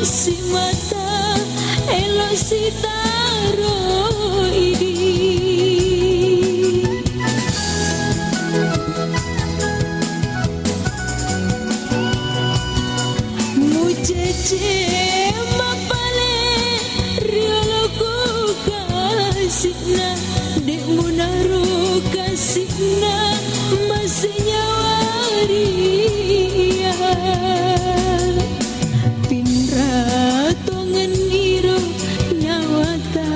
si mata elok si taro ini mujeje mapale rioloku kasihna dek munaru kasihna masih nyawaria pinra tongen iro nyawata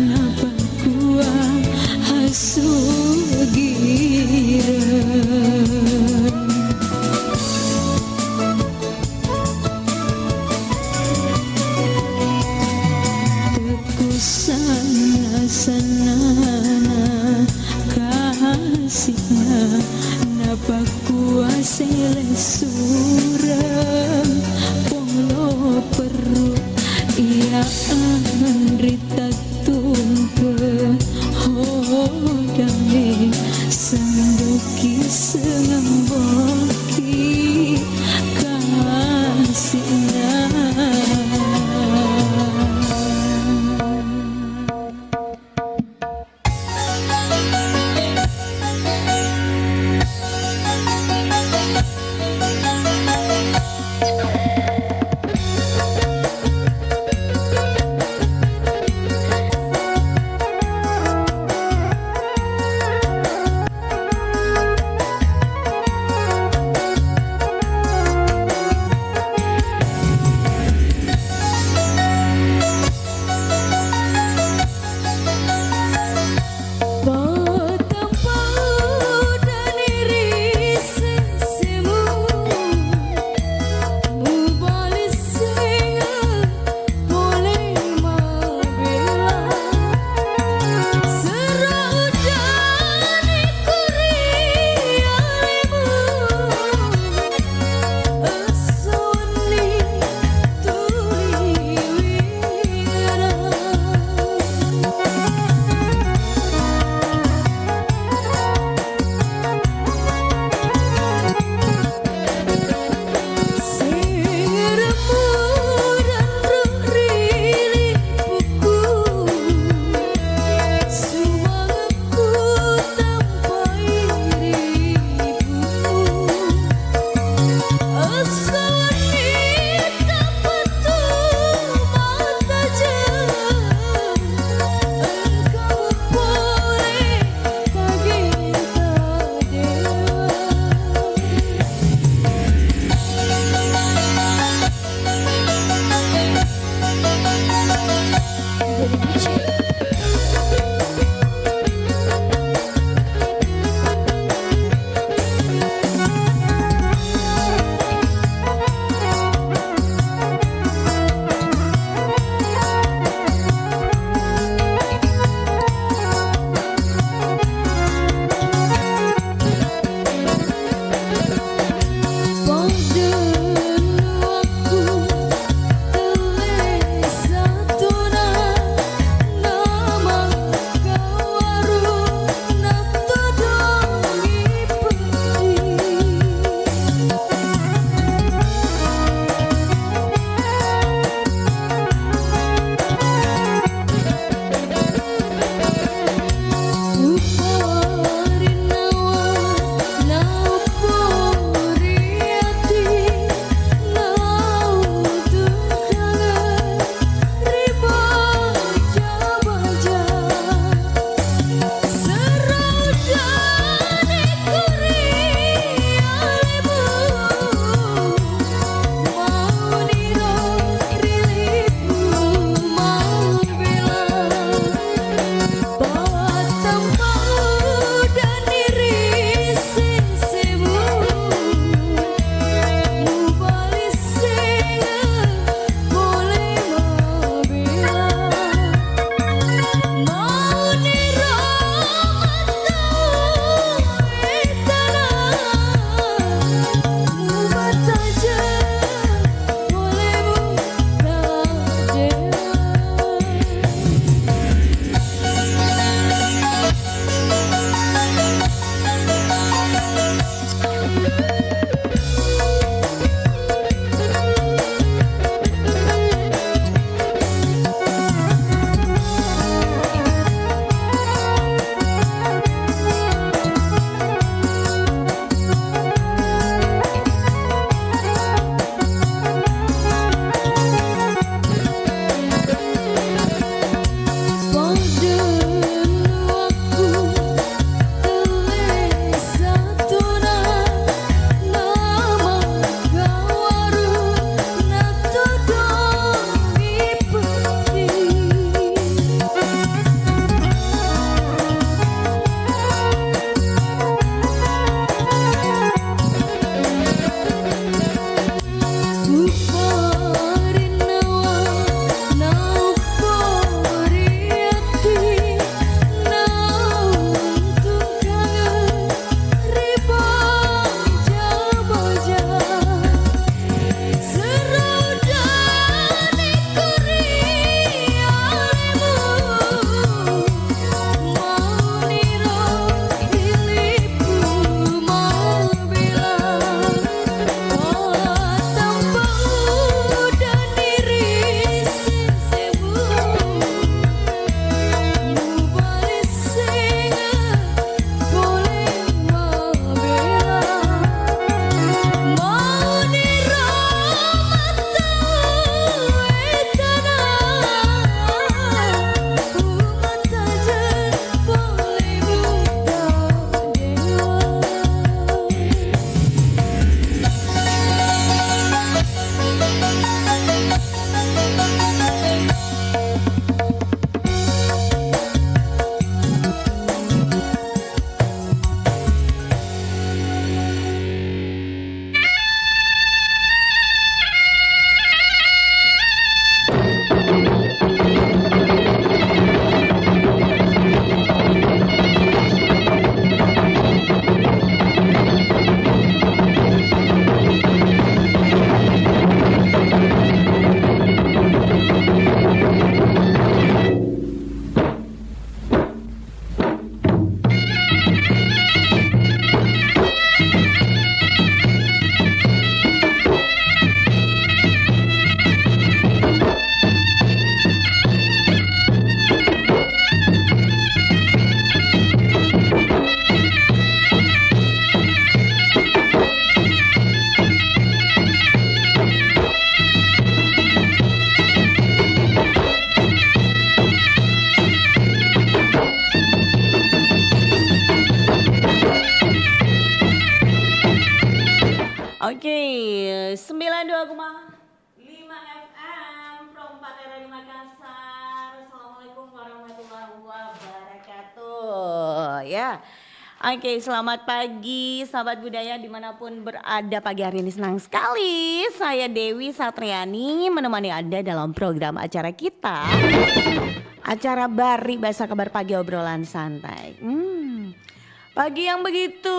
napa kuah hasugiran sana kasihna napa kuasa suram polo perut ia andrita tumpe hodame sandoki sengamboki kasihna Oke, 92,5 FM from Patera di Makassar. Assalamualaikum warahmatullahi wabarakatuh. Ya, oke, selamat pagi sahabat budaya dimanapun berada. Pagi hari ini senang sekali saya Dewi Satriani menemani Anda dalam program acara kita, acara Bari Bahasa Kabar Pagi Obrolan Santai. Pagi yang begitu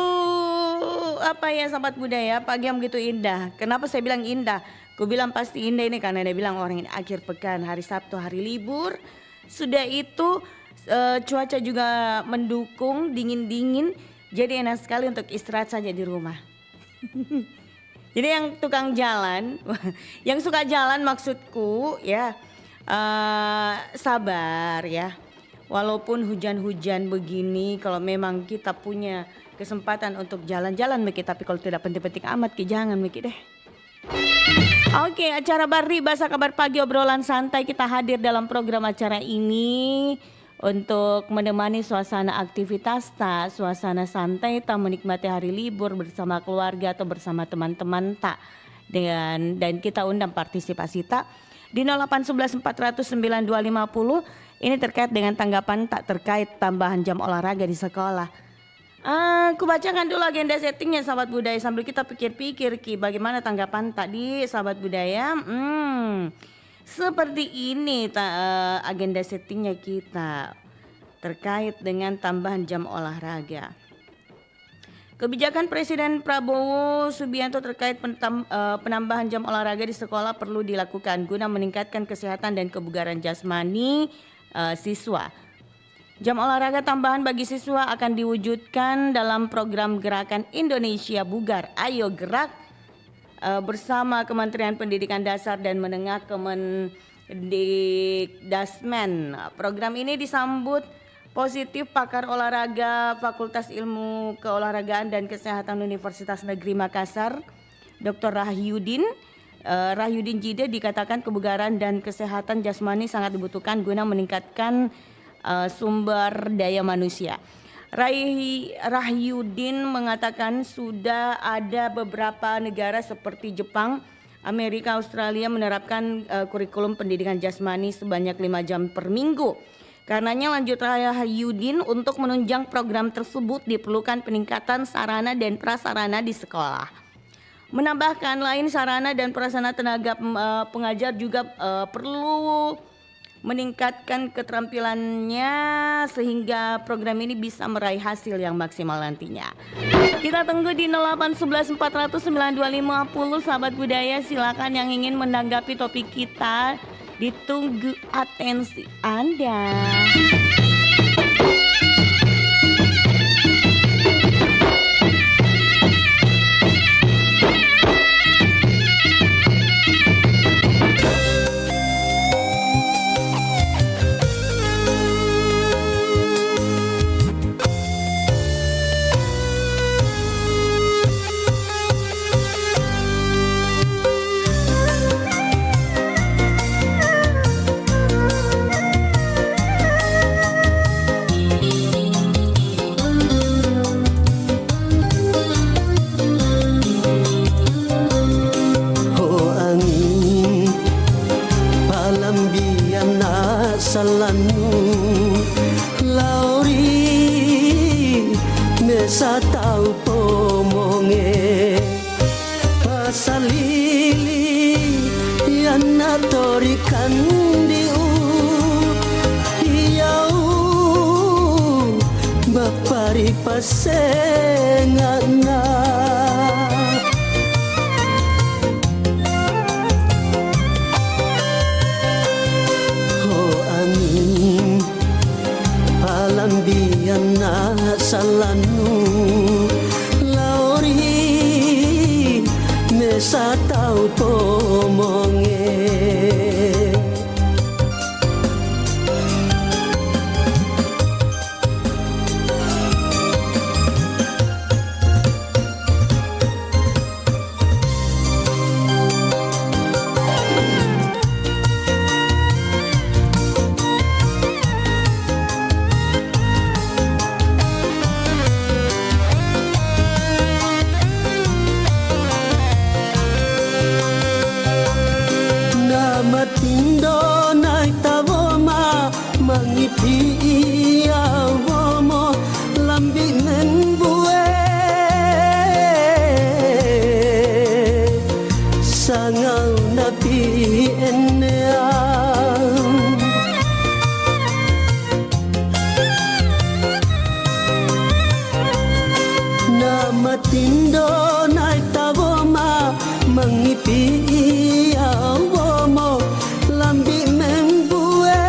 sahabat budaya, pagi yang begitu indah. Kenapa saya bilang indah? Ku bilang pasti indah ini karena dia bilang orang ini akhir pekan, hari Sabtu, hari libur. Sudah itu cuaca juga mendukung, dingin-dingin. Jadi enak sekali untuk istirahat saja di rumah. Jadi yang tukang jalan, yang suka jalan maksudku ya, sabar ya. Walaupun hujan-hujan begini, kalau memang kita punya kesempatan untuk jalan-jalan Miki, tapi kalau tidak penting-penting amat jangan Miki deh. Oke, acara Bari Bahasa Kabar Pagi Obrolan Santai, kita hadir dalam program acara ini untuk menemani suasana aktivitas tak, suasana santai tak, menikmati hari libur bersama keluarga atau bersama teman-teman tak. Dan kita undang partisipasi tak di 0811 400 9250. Ini terkait dengan tanggapan tak terkait tambahan jam olahraga di sekolah. Aku bacakan dulu agenda settingnya sahabat budaya sambil kita pikir-pikir bagaimana tanggapan tadi sahabat budaya. Seperti ini agenda settingnya kita terkait dengan tambahan jam olahraga. Kebijakan Presiden Prabowo Subianto terkait penambahan jam olahraga di sekolah perlu dilakukan guna meningkatkan kesehatan dan kebugaran jasmani siswa. Jam olahraga tambahan bagi siswa akan diwujudkan dalam program Gerakan Indonesia Bugar Ayo Gerak bersama Kementerian Pendidikan Dasar dan Menengah Kemendikdasmen. Program ini disambut positif pakar olahraga Fakultas Ilmu Keolahragaan dan Kesehatan Universitas Negeri Makassar, Dr. Rahyudin Jide, dikatakan kebugaran dan kesehatan jasmani sangat dibutuhkan guna meningkatkan sumber daya manusia. Rahyudin mengatakan sudah ada beberapa negara seperti Jepang, Amerika, Australia menerapkan kurikulum pendidikan jasmani sebanyak 5 jam per minggu. Karenanya lanjut Rahyudin, untuk menunjang program tersebut diperlukan peningkatan sarana dan prasarana di sekolah. Menambahkan lain sarana dan prasarana tenaga pengajar juga perlu meningkatkan keterampilannya sehingga program ini bisa meraih hasil yang maksimal nantinya. Kita tunggu di 0811 400 9250 sahabat budaya, silakan yang ingin menanggapi topik kita, ditunggu atensi Anda. salanu lauri mesa tau pomonge pasalili yana torikan diu iau bapari pasengana Biana salanu lauri mesa tau pomonge mangipi awomo lambi membue sangau nabi eneang nama tindo naik taboma mangipi awomo lambi membue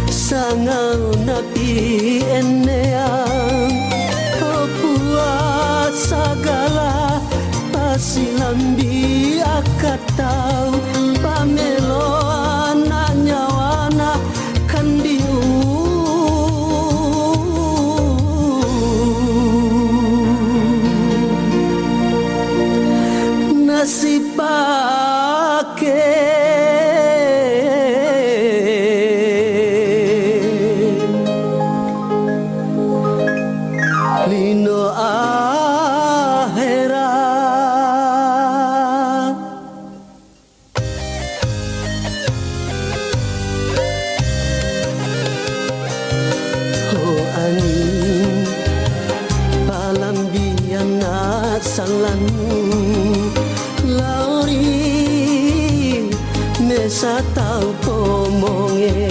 sangau nabi eneang buat segala pasi lambi akatau pamelo anak nyawana kandiu nasib lino akhirat oh angin palambiana salanu lauri mesa tau pomonge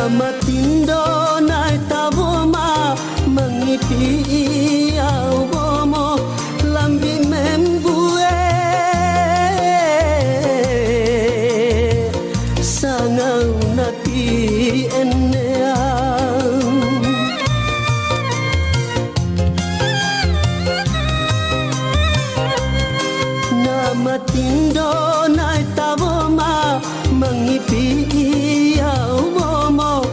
matindo nai taboma mangipi awomo lambi membue sangau nati eneang nama tindo nai taboma mangipi awomo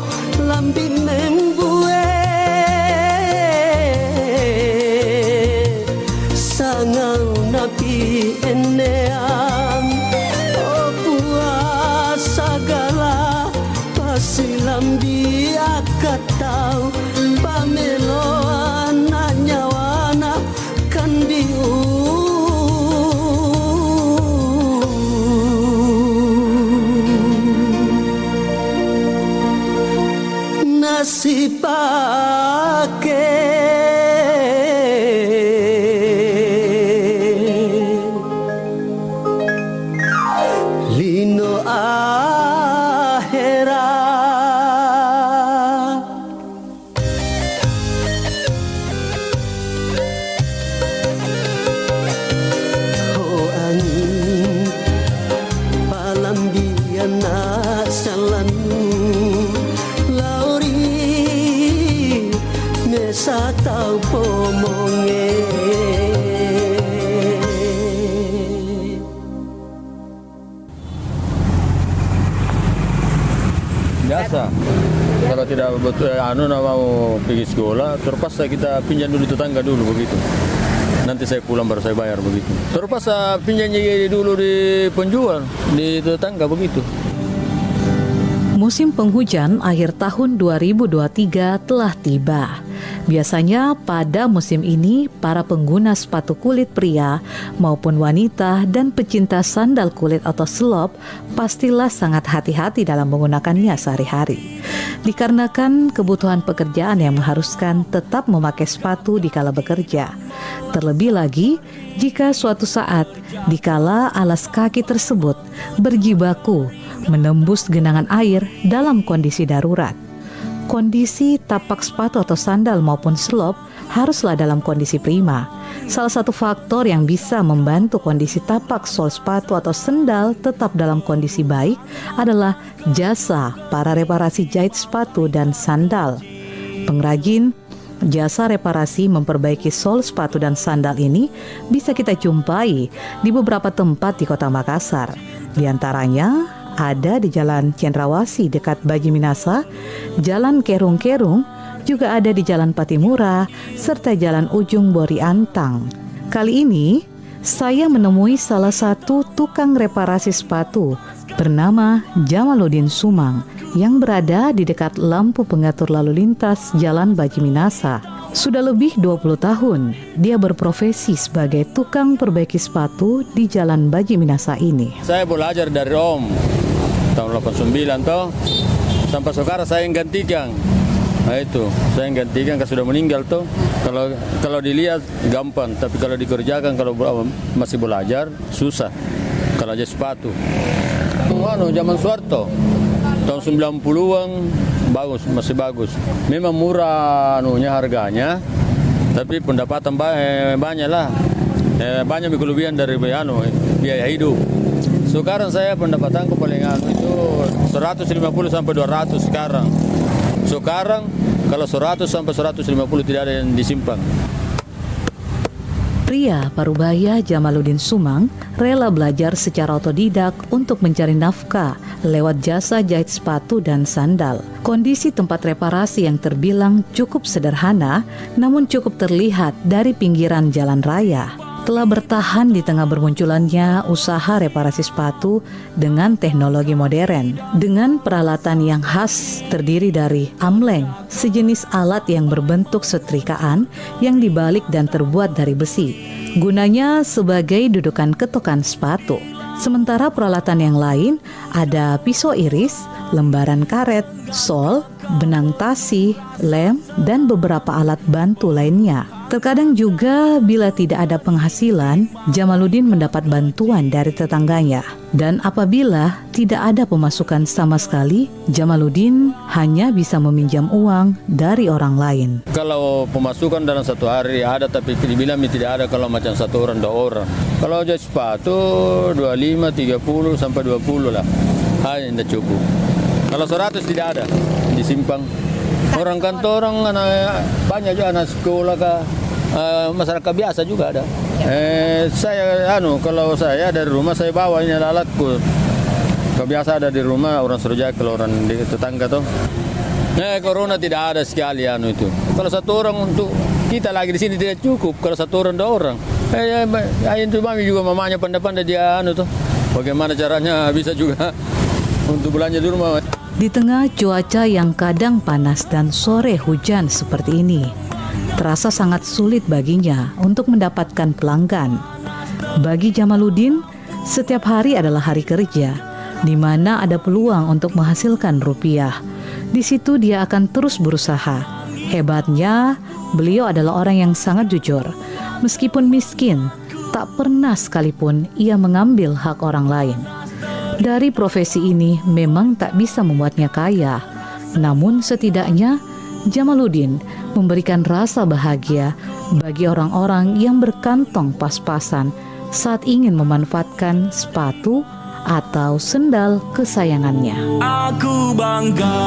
lambi membue sangau nabi eneang oh puas segala pasi lambi akatau pamelo anak nyawana kandiu nasib lino akhirat oh angin palambiana salanu lauri mesa tau pomonge biasa kalau tidak betul mau pergi sekolah terpaksa kita pinjam dulu tetangga dulu begitu nanti saya pulang baru saya bayar begitu terpaksa pinjam dulu di penjual di tetangga begitu. Musim penghujan akhir tahun 2023 telah tiba. Biasanya pada musim ini, para pengguna sepatu kulit pria maupun wanita dan pecinta sandal kulit atau slop pastilah sangat hati-hati dalam menggunakannya sehari-hari. Dikarenakan kebutuhan pekerjaan yang mengharuskan tetap memakai sepatu dikala bekerja. Terlebih lagi, jika suatu saat dikala alas kaki tersebut berjibaku menembus genangan air dalam kondisi darurat. Kondisi tapak sepatu atau sandal maupun slop haruslah dalam kondisi prima. Salah satu faktor yang bisa membantu kondisi tapak sol sepatu atau sandal tetap dalam kondisi baik adalah jasa para reparasi jahit sepatu dan sandal. Pengrajin jasa reparasi memperbaiki sol sepatu dan sandal ini bisa kita jumpai di beberapa tempat di Kota Makassar. Di antaranya ada di Jalan Cendrawasih dekat Baji Minasa, Jalan Kerung-Kerung juga ada di Jalan Patimura, serta Jalan Ujung Bori Antang. Kali ini, saya menemui salah satu tukang reparasi sepatu bernama Jamaluddin Sumang yang berada di dekat lampu pengatur lalu lintas Jalan Baji Minasa. Sudah lebih 20 tahun dia berprofesi sebagai tukang perbaiki sepatu di Jalan Baji Minasa ini. Saya belajar dari Om tahun 89 toh, sampai sekarang saya yang gantikan. Nah itu, saya yang gantikan karena sudah meninggal toh. Kalau dilihat gampang, tapi kalau dikerjakan kalau masih belajar susah. Kalau aja sepatu. Zaman Soeharto tahun 90-an bagus, masih bagus. Memang murah harganya, tapi pendapatan banyak lah. Banyak kelebihan dari biaya hidup. Sekarang saya pendapatanku paling itu 150 sampai 200 sekarang. Sekarang kalau 100 sampai 150 tidak ada yang disimpan. Pria Parubaya Jamaluddin Sumang rela belajar secara otodidak untuk mencari nafkah lewat jasa jahit sepatu dan sandal. Kondisi tempat reparasi yang terbilang cukup sederhana, namun cukup terlihat dari pinggiran jalan raya. Telah bertahan di tengah bermunculannya usaha reparasi sepatu dengan teknologi modern. Dengan peralatan yang khas terdiri dari amleng, sejenis alat yang berbentuk setrikaan yang dibalik dan terbuat dari besi. Gunanya sebagai dudukan ketukan sepatu. Sementara peralatan yang lain ada pisau iris, lembaran karet, sol, benang tasi, lem, dan beberapa alat bantu lainnya. Terkadang juga bila tidak ada penghasilan, Jamaluddin mendapat bantuan dari tetangganya. Dan apabila tidak ada pemasukan sama sekali, Jamaluddin hanya bisa meminjam uang dari orang lain. Kalau pemasukan dalam satu hari ada, tapi dibilang tidak ada kalau macam satu orang, dua orang. Kalau jahit sepatu 25, 30 sampai 20 lah. Hanya tidak cukup. Kalau 100 tidak ada, disimpang. Orang kantoran, banyak juga anak sekolah kah. Masyarakat biasa juga ada. Saya kalau saya dari rumah saya bawa ini alatku. Kebiasa ada di rumah orang Surujaya, kalau orang di tetangga tuh. Corona tidak ada sekali itu. Kalau satu orang untuk kita lagi di sini tidak cukup. Kalau satu orang, dua orang. Itu mami juga mamanya pandai-pandai dia tuh. Bagaimana caranya bisa juga untuk belanja di rumah. Di tengah cuaca yang kadang panas dan sore hujan seperti ini, terasa sangat sulit baginya untuk mendapatkan pelanggan. Bagi Jamaluddin, setiap hari adalah hari kerja, di mana ada peluang untuk menghasilkan rupiah. Di situ dia akan terus berusaha. Hebatnya, beliau adalah orang yang sangat jujur. Meskipun miskin, tak pernah sekalipun ia mengambil hak orang lain. Dari profesi ini memang tak bisa membuatnya kaya, namun setidaknya Jamaluddin memberikan rasa bahagia bagi orang-orang yang berkantong pas-pasan saat ingin memanfaatkan sepatu atau sendal kesayangannya. Aku bangga.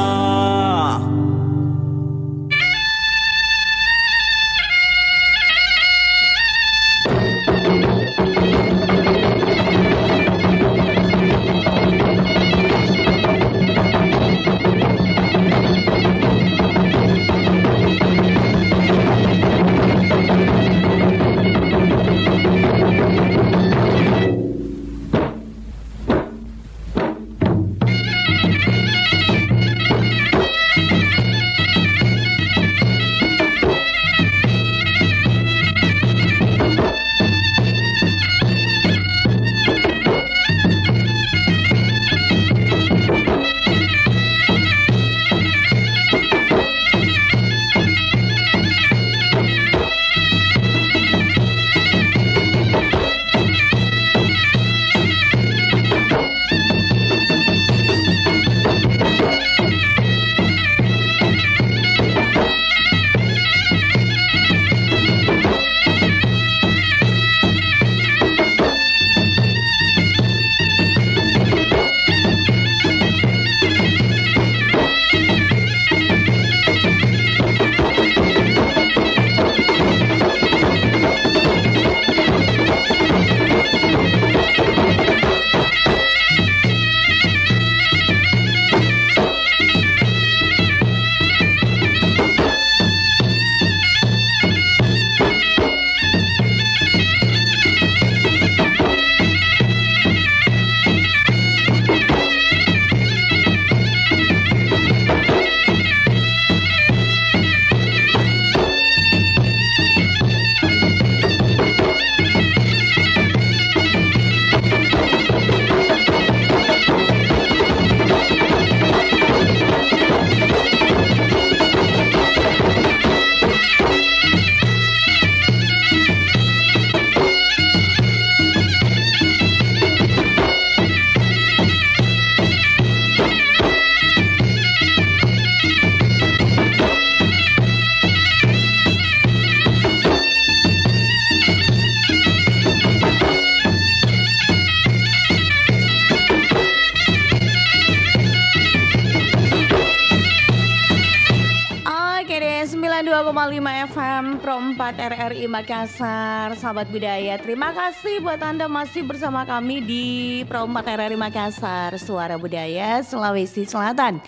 FM Pro 4 RRI Makassar, sahabat budaya. Terima kasih buat Anda masih bersama kami di Pro 4 RRI Makassar, Suara Budaya Sulawesi Selatan.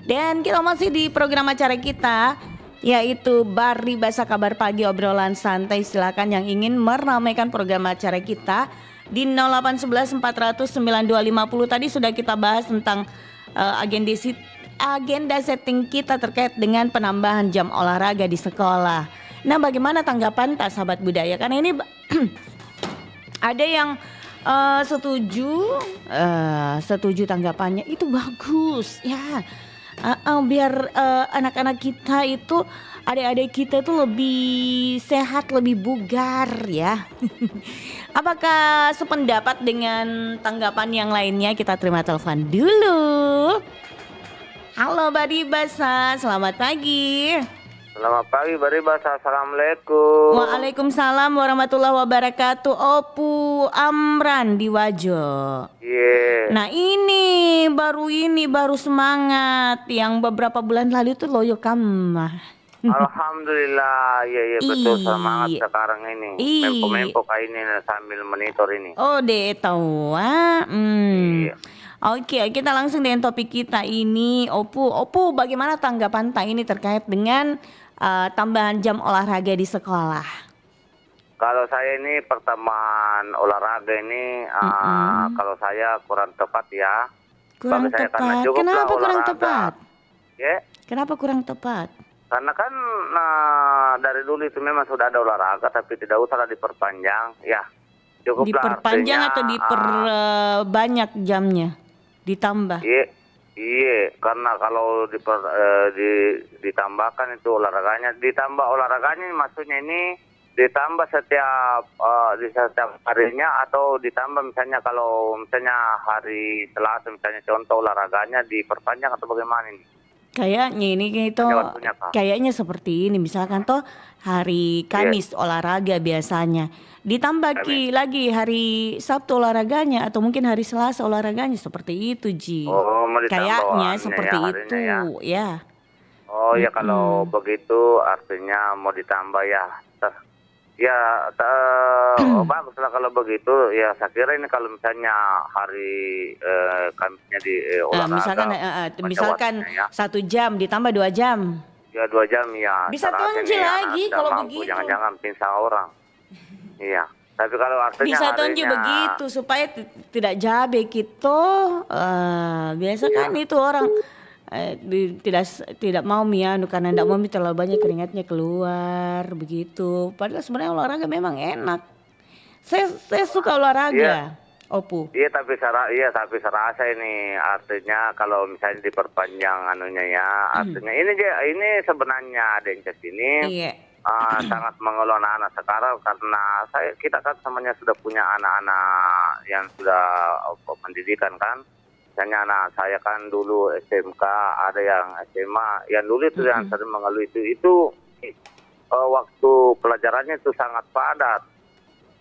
Dan kita masih di program acara kita, yaitu Bari Basa Kabar Pagi, obrolan santai. Silakan yang ingin meramaikan program acara kita di 0811 400 9250. Tadi sudah kita bahas tentang agenda setting kita terkait dengan penambahan jam olahraga di sekolah. Nah, bagaimana tanggapan tak sahabat budaya? Karena ini ada yang setuju tanggapannya itu bagus ya. Biar anak-anak kita itu, adik-adik kita itu lebih sehat, lebih bugar ya. Apakah sependapat dengan tanggapan yang lainnya? Kita terima telepon dulu. Halo Bari Basa, selamat pagi. Selamat pagi Bari Basa, assalamualaikum. Waalaikumsalam warahmatullahi wabarakatuh. Opu Amran di Wajo. Iya. Nah ini baru semangat. Yang beberapa bulan lalu itu loyo kamah. Alhamdulillah, iya betul, semangat Iya. sekarang ini. Iya. Mempo ini sambil monitor ini. Oh deh tahu. Iya. Oke, kita langsung dengan topik kita ini. Opu, bagaimana tanggapan tak ini terkait dengan tambahan jam olahraga di sekolah? Kalau saya ini pertemuan olahraga ini, kalau saya kurang tepat ya. Kurang Bagi saya karena tepat. cukup Kenapa lah kurang olahraga. tepat? Ya, Kenapa kurang tepat? karena kan dari dulu itu memang sudah ada olahraga, tapi tidak usah diperpanjang. Ya, cukup lah. Diperpanjang artinya, atau diperbanyak jamnya? Ditambah? Iya, karena kalau ditambahkan itu ditambah olahraganya maksudnya ini ditambah setiap harinya, atau ditambah misalnya kalau misalnya hari Selasa misalnya contoh olahraganya diperpanjang atau bagaimana ini? Kayaknya ini itu Waktunya, Kak. kayaknya seperti ini, misalkan toh hari Kamis olahraga biasanya ditambah lagi hari Sabtu olahraganya, atau mungkin hari Selasa olahraganya, seperti itu Ji. Oh, mau ditambah Kayaknya harinya seperti ya, itu harinya ya. Oh ya, kalau begitu artinya mau ditambah ya. Bagus lah kalau begitu. Ya saya kira ini kalau misalnya hari Kamisnya di olahraga. Misalkan waktunya ya. 1 jam ditambah 2 jam. Ya 2 jam ya. Bisa Serasa tonjol nih, anak lagi tidak kalau mampu, begitu. Jangan-jangan pingsan orang. Iya. Tapi kalau artinya Bisa tonjol harinya- begitu supaya tidak jabe gitu. Biasa kan itu orang tidak mau karena tidak mau terlalu banyak keringatnya keluar begitu. Padahal sebenarnya olahraga memang enak. Saya suka olahraga. Opu. Iya tapi serasa ini artinya kalau misalnya diperpanjang anunya ya, artinya ini sebenarnya Dences ini Iya. sangat mengelola anak-anak sekarang, karena kita kan semuanya sudah punya anak-anak yang sudah pendidikan kan. Misalnya anak saya kan dulu SMK, ada yang SMA, yang dulu itu yang sering mengeluh itu waktu pelajarannya itu sangat padat.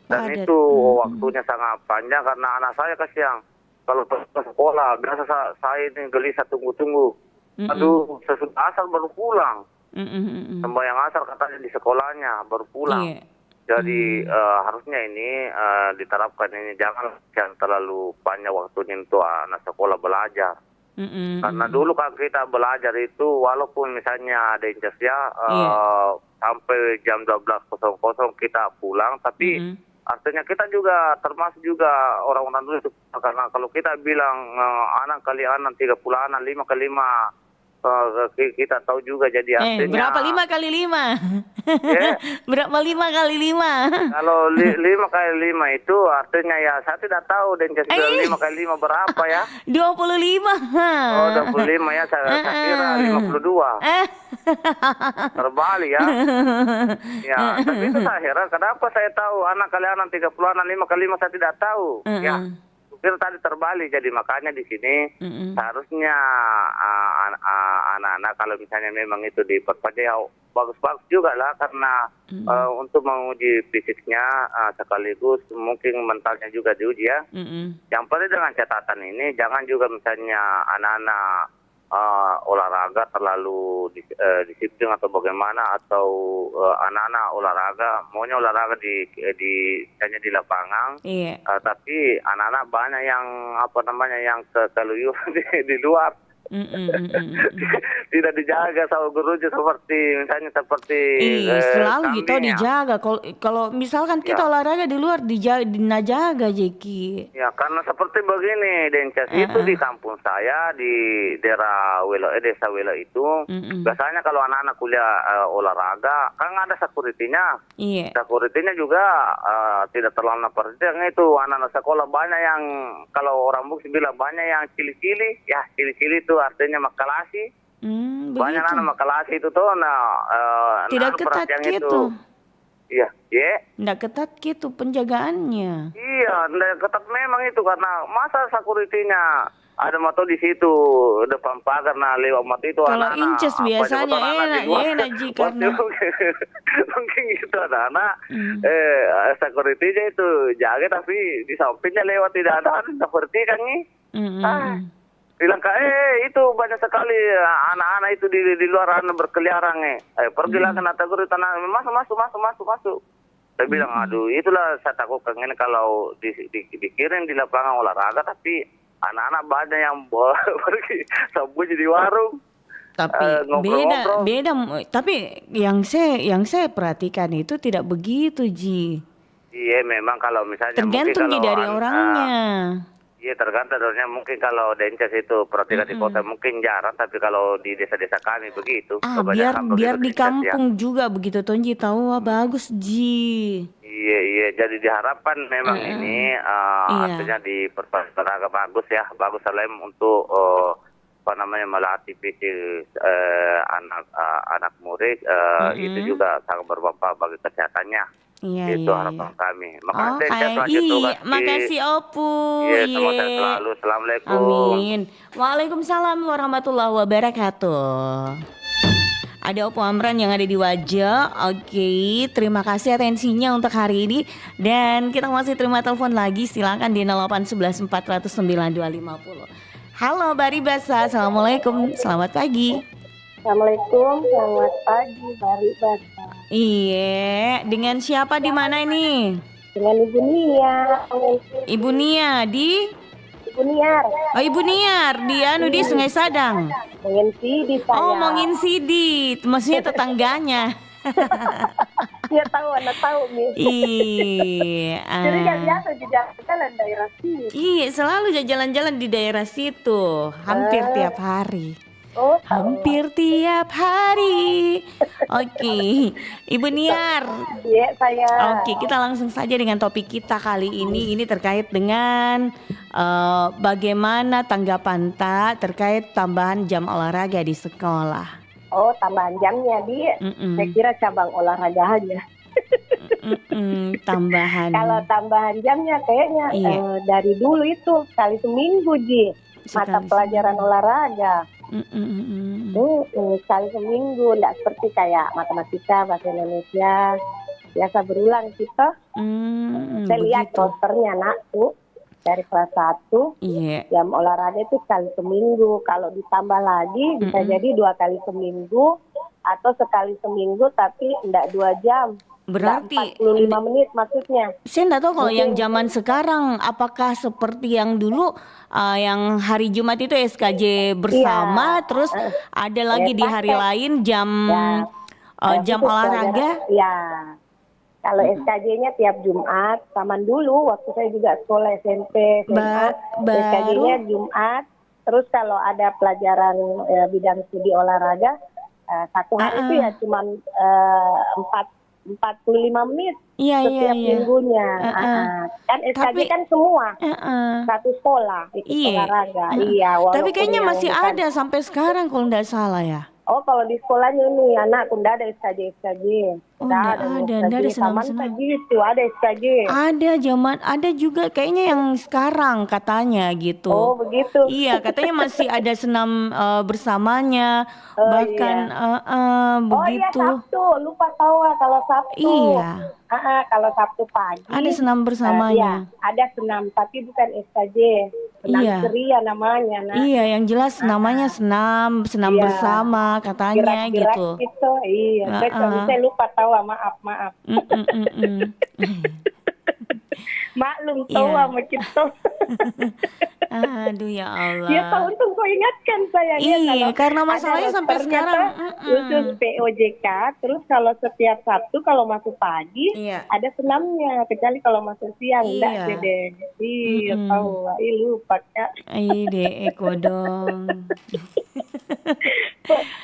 Dan Padat. itu waktunya sangat panjang, karena anak saya kasihan kalau ke sekolah biasa saya ini gelisah tunggu-tunggu. Aduh, sesudah asar baru pulang. Sembahyang asar katanya di sekolahnya baru pulang. Iya. Jadi harusnya ini diterapkan ini, jangan terlalu panjang waktunya untuk anak sekolah belajar. Karena dulu kan kita belajar itu walaupun misalnya ada ya sampai jam 12.00 kita pulang, tapi artinya kita juga termasuk juga orang-orang dulu itu, karena kalau kita bilang anak kali anak 30 anak 5 kali 5 kita tahu juga, jadi artinya Berapa 5 kali 5? Ya. Berapa 5 kali 5? Kalau 5 kali 5 itu artinya ya saya tidak tahu dan jadi 5 kali 5 berapa ya? 25. Oh 25 ya, saya kira 52. Terbalik ya. Ya, tapi itu saya heran kenapa saya tahu anak kali anak 30 anak 5 kali 5 saya tidak tahu. Ya. Kira tadi terbalik, jadi makanya di sini seharusnya anak-anak kalau misalnya memang itu diperpanjang ya bagus-bagus juga lah, karena untuk menguji fisiknya sekaligus mungkin mentalnya juga diuji ya. Yang penting dengan catatan ini jangan juga misalnya anak-anak olahraga terlalu disiplin atau bagaimana, atau anak-anak olahraga maunya olahraga hanya di lapangan. Iya. Tapi anak-anak banyak yang yang keluyuran di luar. Tidak dijaga sama gurunya, seperti selalu gitu kambing, ya. dijaga. Kalau misalkan kita olahraga di luar dinajaga Jeki. Ya, karena seperti begini, Dencas, itu di kampung saya di daerah desa Welo itu, biasanya kalau anak-anak kuliah olahraga kan ada security-nya. Iya. Security-nya juga tidak terlalu perhatian itu. Anak-anak sekolah banyak yang, kalau orang Bugis bilang banyak yang cili-cili. Ya, cili-cili itu artinya makalasi. Banyak Begitu. anak makalasi itu tuh. Tidak ketat gitu. Iya, Tidak ketat gitu penjagaannya. Iya, tidak ketat memang itu, karena masa security-nya ada motor di situ depan pagar, lewat motor itu Kalau anak-anak. inces biasanya enak Ji, karena mungkin gitu anak-anak security-nya itu jaga, tapi di sampingnya lewat tidak ada seperti kan nih. Bilang itu banyak sekali anak-anak itu di luar berkeliaran pergilah ke kategori tanah, masuk. Saya bilang aduh, itulah saya takutkan ini kalau dikirim di lapangan olahraga, tapi anak-anak banyak yang pergi sembunyi di warung. Tapi beda. Tapi yang saya perhatikan itu tidak begitu Ji. Iya, memang kalau misalnya tergantung mungkin dari orangnya. Iya, tergantung orangnya. Mungkin kalau Dencas itu perhatikan di kota mungkin jarang, tapi kalau di desa-desa kami begitu. Biar di kampung juga begitu Tonji tahu. Bagus Ji. Iya, jadi diharapkan memang ini artinya di perpaduan bagus ya, bagus selain untuk melatih fisik anak murid, itu juga sangat bermanfaat bagi kesehatannya. Itu harapan kami. Makasih Opu. Iya, semoga selalu. Assalamualaikum. Amin. Waalaikumsalam warahmatullahi wabarakatuh. Ada Opo Amran yang ada di Wajah. Oke, terima kasih atensinya untuk hari ini. Dan kita masih terima telepon lagi. Silakan di 0811 400 9250. Halo Bari Basa, assalamualaikum, selamat pagi. Assalamualaikum, selamat pagi Bari Basa. Iya, dengan siapa di mana ini? Dengan Ibu Nia. Ibu Nia di? Ibu Niar. Oh, Ibu Niar di Sungai Sadang. Mengin saya. Oh, Mongin Sidi, maksudnya tetangganya. Dia tahu, anak tahu nih. Iya. Jadi gak biasa di jalan daerah sini. Iya, selalu jalan-jalan di daerah situ, hampir tiap hari. Oh, hampir tiap hari. Oke, Ibu Niar. Iya, saya. Oke, kita langsung saja dengan topik kita kali ini. Ini terkait dengan bagaimana tanggapan terkait tambahan jam olahraga di sekolah. Oh, tambahan jamnya saya kira cabang olahraga aja. Tambahan. Kalau tambahan jamnya kayaknya dari dulu itu sekali seminggu mata pelajaran olahraga. Sekali seminggu, tidak seperti kayak matematika, bahasa Indonesia biasa berulang kita. Saya lihat rosternya tuh dari kelas 1 jam olahraga itu sekali seminggu. Kalau ditambah lagi bisa jadi 2 kali seminggu atau sekali seminggu tapi tidak 2 jam. Berarti 45 menit maksudnya. Saya enggak tahu kalau yang zaman sekarang apakah seperti yang dulu yang hari Jumat itu SKJ bersama, terus ada lagi di hari lain jam olahraga. Iya. Kalau SKJ-nya tiap Jumat, zaman dulu waktu saya juga sekolah SMP, SMA, SKJ-nya Jumat. Terus kalau ada pelajaran bidang studi olahraga, satu hari itu ya cuma 45 menit setiap minggunya. Kan SKJ kan semua satu sekolah itu olahraga. Tapi kayaknya masih ada sampai sekarang kalau tidak salah ya. Oh, kalau di sekolahnya ini anak tidak ada SKJ. Oh, enggak ada senam-senam. Gitu, ada SKJ. Ada juga kayaknya yang sekarang katanya gitu. Oh, begitu. Iya, katanya masih ada senam bersamanya, bahkan begitu. Oh iya, Sabtu, lupa tahu kalau Sabtu. Iya. Kalau Sabtu pagi. Ada senam bersamanya. Ada senam, tapi bukan SKJ. Senam ceria namanya. Nah. Iya, yang jelas namanya senam bersama katanya gitu. Iya, saya lupa tahu, maaf. Maklum tahu sama kita. Aduh ya Allah. Ya tahu, untung kau ingatkan saya. Iya, karena masalahnya sampai sekarang khusus POJK. Terus kalau setiap Sabtu kalau masuk pagi ada senamnya, kecuali kalau masuk siang enggak deh. Iya tahu, lupa Kak. Iya kodong.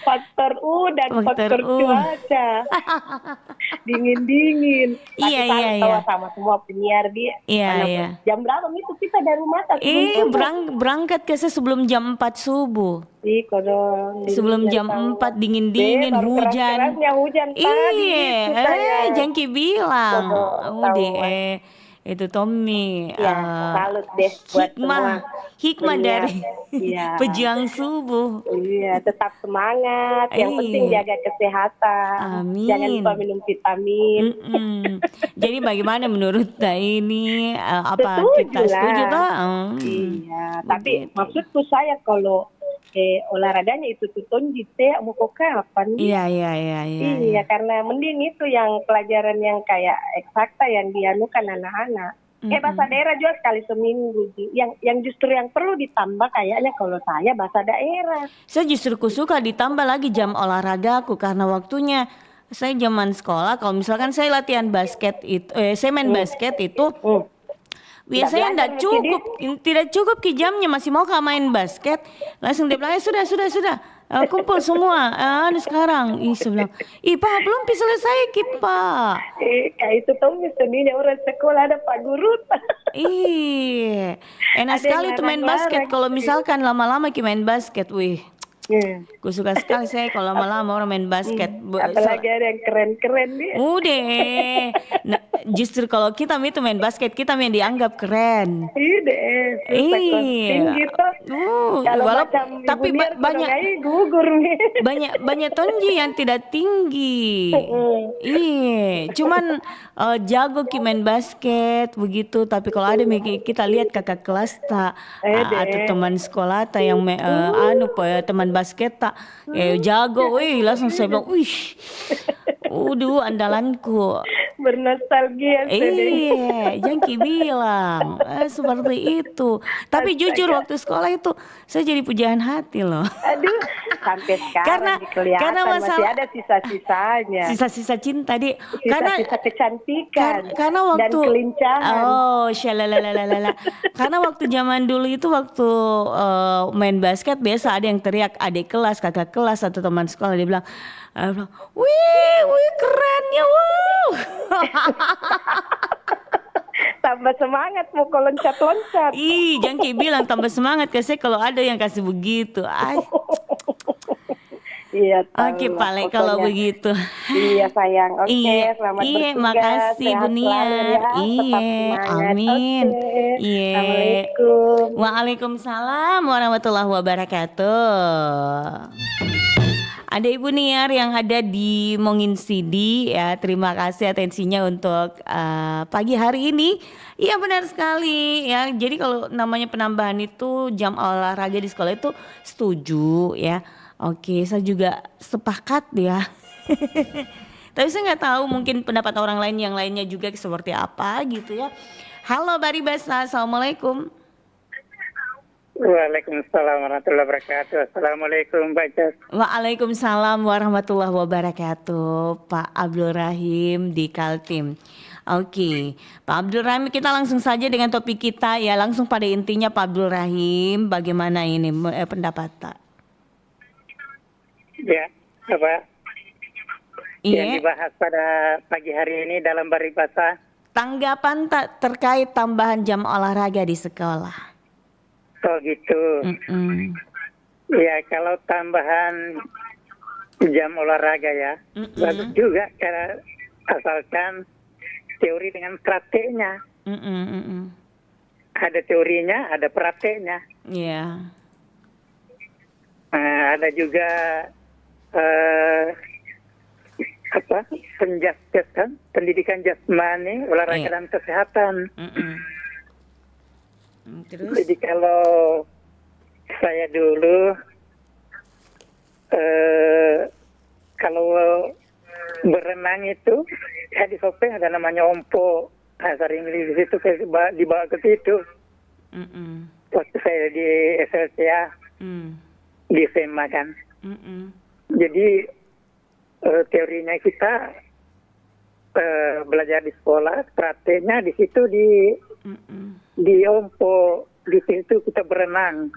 Faktor U dan faktor cuaca. Dingin. Tapi tahu sama semua penyiar dia. Iya. Jam berapa itu kita dari rumah? Berangkat ke sebelum jam 4 subuh. Kodong. Sebelum jam 4 dingin hujan. Hujan tadi. Jangki bilang. Itu Tommy. Salut deh buat hikmah dari pejuang subuh. Iya, tetap semangat. Yang penting jaga kesehatan. Amin. Jangan lupa minum vitamin. Jadi bagaimana menurut ini? Apa kita setuju toh? Iya, tapi maksudku saya kalau olahraganya itu tutun gitu mau kok kapan? Iya. Iya, karena mending itu yang pelajaran yang kayak eksakta yang dianukan anak-anak. Bahasa daerah juga sekali seminggu. Yang justru yang perlu ditambah kayaknya kalau saya bahasa daerah. Saya justru suka ditambah lagi jam olahragaku karena waktunya saya zaman sekolah kalau misalkan saya latihan basket itu saya main basket itu biasanya tidak cukup ke jamnya, masih mau main basket langsung dia bilang sudah kumpul semua sekarang saya bilang Pak belum selesai Kipa kayak itu tuh misalnya orang sekolah ada Pak Guru enak sekali tuh main basket kalau misalkan lama-lama main basket Ku suka sekali saya kalau lama-lama orang main basket. Apalagi ada yang keren-keren dia. Udah. Nah, justru kalau kita itu main basket kita yang dianggap keren. Tinggi tuh. Kalau macam tapi banyak tonji yang tidak tinggi. Cuman jago main basket begitu. Tapi kalau ada kita lihat kakak kelas atau teman sekolah yang teman basket jago, langsung saya bilang, andalanku. Bernostalgia. Jangki bilang seperti itu. Tapi jujur waktu sekolah itu saya jadi pujaan hati loh. Aduh, sampai sekarang karena masalah, masih ada sisa-sisanya. Sisa-sisa cinta di. Sisa-sisa kecantikan. Karena waktu dan kelincahan. Karena waktu zaman dulu itu waktu main basket biasa ada yang teriak adik kelas, kakak kelas atau teman sekolah dia bilang, wih keren ya wow. Tambah semangat mau loncat-loncat. Jangki bilang tambah semangat kasih kalau ada yang kasih begitu. Iya. Oke, Pak, kalau begitu. Iya sayang. Selamat bertugas. Makasih Bu Nia. Amin. Assalamualaikum. Waalaikumsalam warahmatullahi wabarakatuh. Ada Ibu Niar yang ada di Mongin Sidi ya. Terima kasih atensinya untuk pagi hari ini. Iya benar sekali ya. Jadi kalau namanya penambahan itu jam olahraga di sekolah itu setuju ya. Oke, saya juga sepakat ya. Tapi saya nggak tahu mungkin pendapat orang lain yang lainnya juga seperti apa gitu ya. Halo Baribasa, assalamualaikum. Waalaikumsalam warahmatullahi wabarakatuh. Assalamualaikum Mbak Jas. Waalaikumsalam warahmatullahi wabarakatuh. Pak Abdul Rahim di Kaltim. Oke, Pak Abdul Rahim, kita langsung saja dengan topik kita ya. Langsung pada intinya Pak Abdul Rahim, bagaimana ini pendapat Pak? Ya, apa? Yang dibahas pada pagi hari ini dalam Baribasa. Tanggapan terkait tambahan jam olahraga di sekolah. Oh gitu. Ya kalau tambahan jam olahraga ya bagus juga karena asalkan teori dengan prakteknya. Mm-mm. Ada teorinya, ada prakteknya. Iya. Ada juga pendidikan jasmani, olahraga dan kesehatan. Terus? Jadi kalau saya dulu kalau berenang itu di Sopeng ada namanya ompo. Sering di situ dibawa ke situ. Waktu saya di SLCA di SMA kan. Jadi teorinya kita belajar di sekolah, prakteknya di situ di ompo, di situ kita berenang.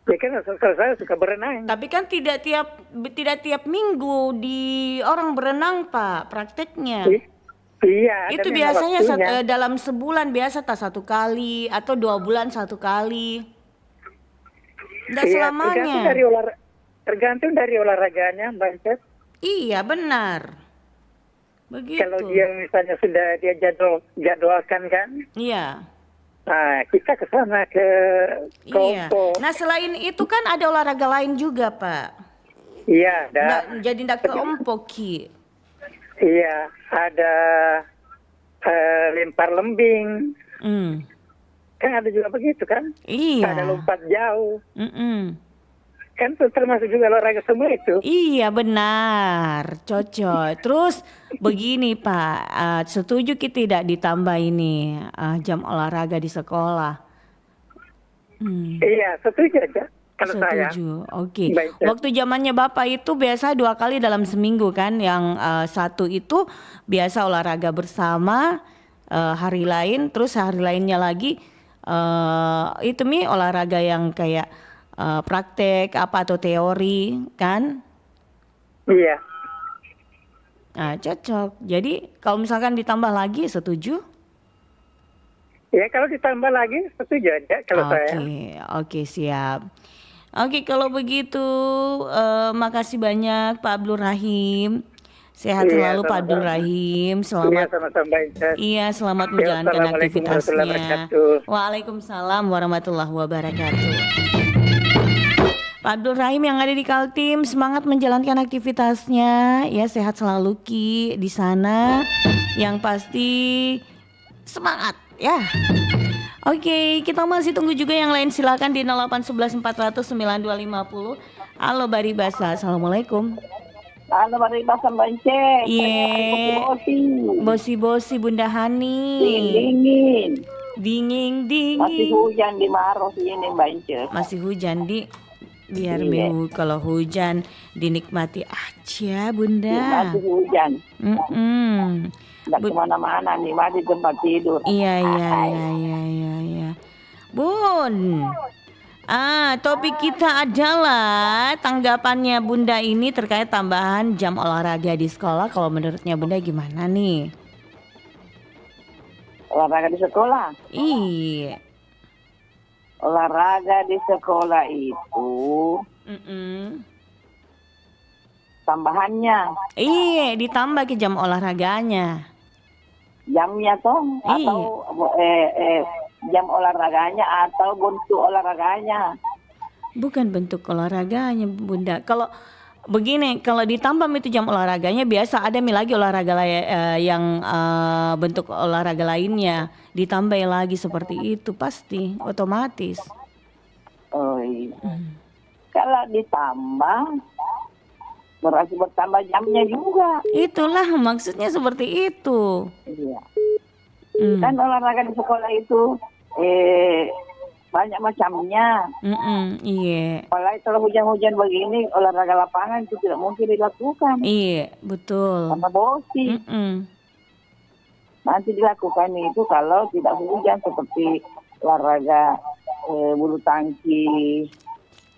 Ya kan kalau saya suka berenang. Tapi kan tidak tiap minggu di orang berenang Pak prakteknya. Iya. Itu biasanya dalam sebulan biasa tak 1 kali atau 2 bulan 1 kali. Tidak selamanya. Tergantung dari olahraganya, Mbak Incet. Iya benar. Begitu. Kalau dia misalnya sudah dia jadwalkan kan. Iya. Nah, kita ke sana ke Kompo. Nah, selain itu kan ada olahraga lain juga, Pak. Iya, jadi ndak ke Ompo, Ki. Iya, ada lempar lembing. Kan ada juga begitu kan? Iya. Ada lompat jauh. Kan itu termasuk juga olahraga semua itu. Iya benar, cocok. Terus begini Pak, setuju kita tidak ditambah ini jam olahraga di sekolah? Iya, setuju aja. Kalau setuju, oke. Baik, waktu zamannya Bapak itu biasa 2 kali dalam seminggu kan? Yang satu itu biasa olahraga bersama hari lain, terus hari lainnya lagi itu olahraga yang kayak praktek apa atau teori kan? Iya. Nah, cocok. Jadi kalau misalkan ditambah lagi setuju? Ya kalau ditambah lagi setuju aja kalau saya. Oke, siap. Oke, kalau begitu makasih banyak Pak Abdul Rahim. Sehat selalu Pak Abdul Rahim. Selamat. Iya, sama-sama. Iya, selamat menjalankan aktivitasnya. Waalaikumsalam warahmatullahi wabarakatuh. Pak Abdul Rahim yang ada di Kaltim, semangat menjalankan aktivitasnya. Ya, sehat selalu Ki di sana. Yang pasti semangat ya. Oke, kita masih tunggu juga yang lain, silakan di 0811 400 9250. Halo Baribasa, assalamualaikum. Halo Baribasa Mbak Incet. Iya. Bosi Bunda Hani. Dingin. Masih hujan di Maros ini Mbak Incet. Masih hujan di. Biar kalau hujan dinikmati aja Bunda. Masih hujan. Nggak kemana-mana nih, masih tempat tidur. Iya. Bun, topik kita adalah tanggapannya Bunda ini terkait tambahan jam olahraga di sekolah. Kalau menurutnya Bunda gimana nih? Olahraga di sekolah? Iya. Olahraga di sekolah itu tambahannya. Iya, ditambah ke jam olahraganya. Jamnya toh? Atau jam olahraganya atau bentuk olahraganya? Bukan bentuk olahraganya Bunda. Kalau begini, kalau ditambah itu jam olahraganya biasa ada lagi olahraga yang bentuk olahraga lainnya ditambah lagi seperti itu pasti otomatis. Oh iya. Kalau ditambah berarti bertambah jamnya juga. Itulah maksudnya seperti itu. Iya. Kan olahraga di sekolah itu banyak macamnya. Iya. Apalagi kalau hujan-hujan begini, olahraga lapangan itu tidak mungkin dilakukan. Iya, betul. Karena bosi. Nanti dilakukan itu kalau tidak hujan seperti olahraga bulu tangkis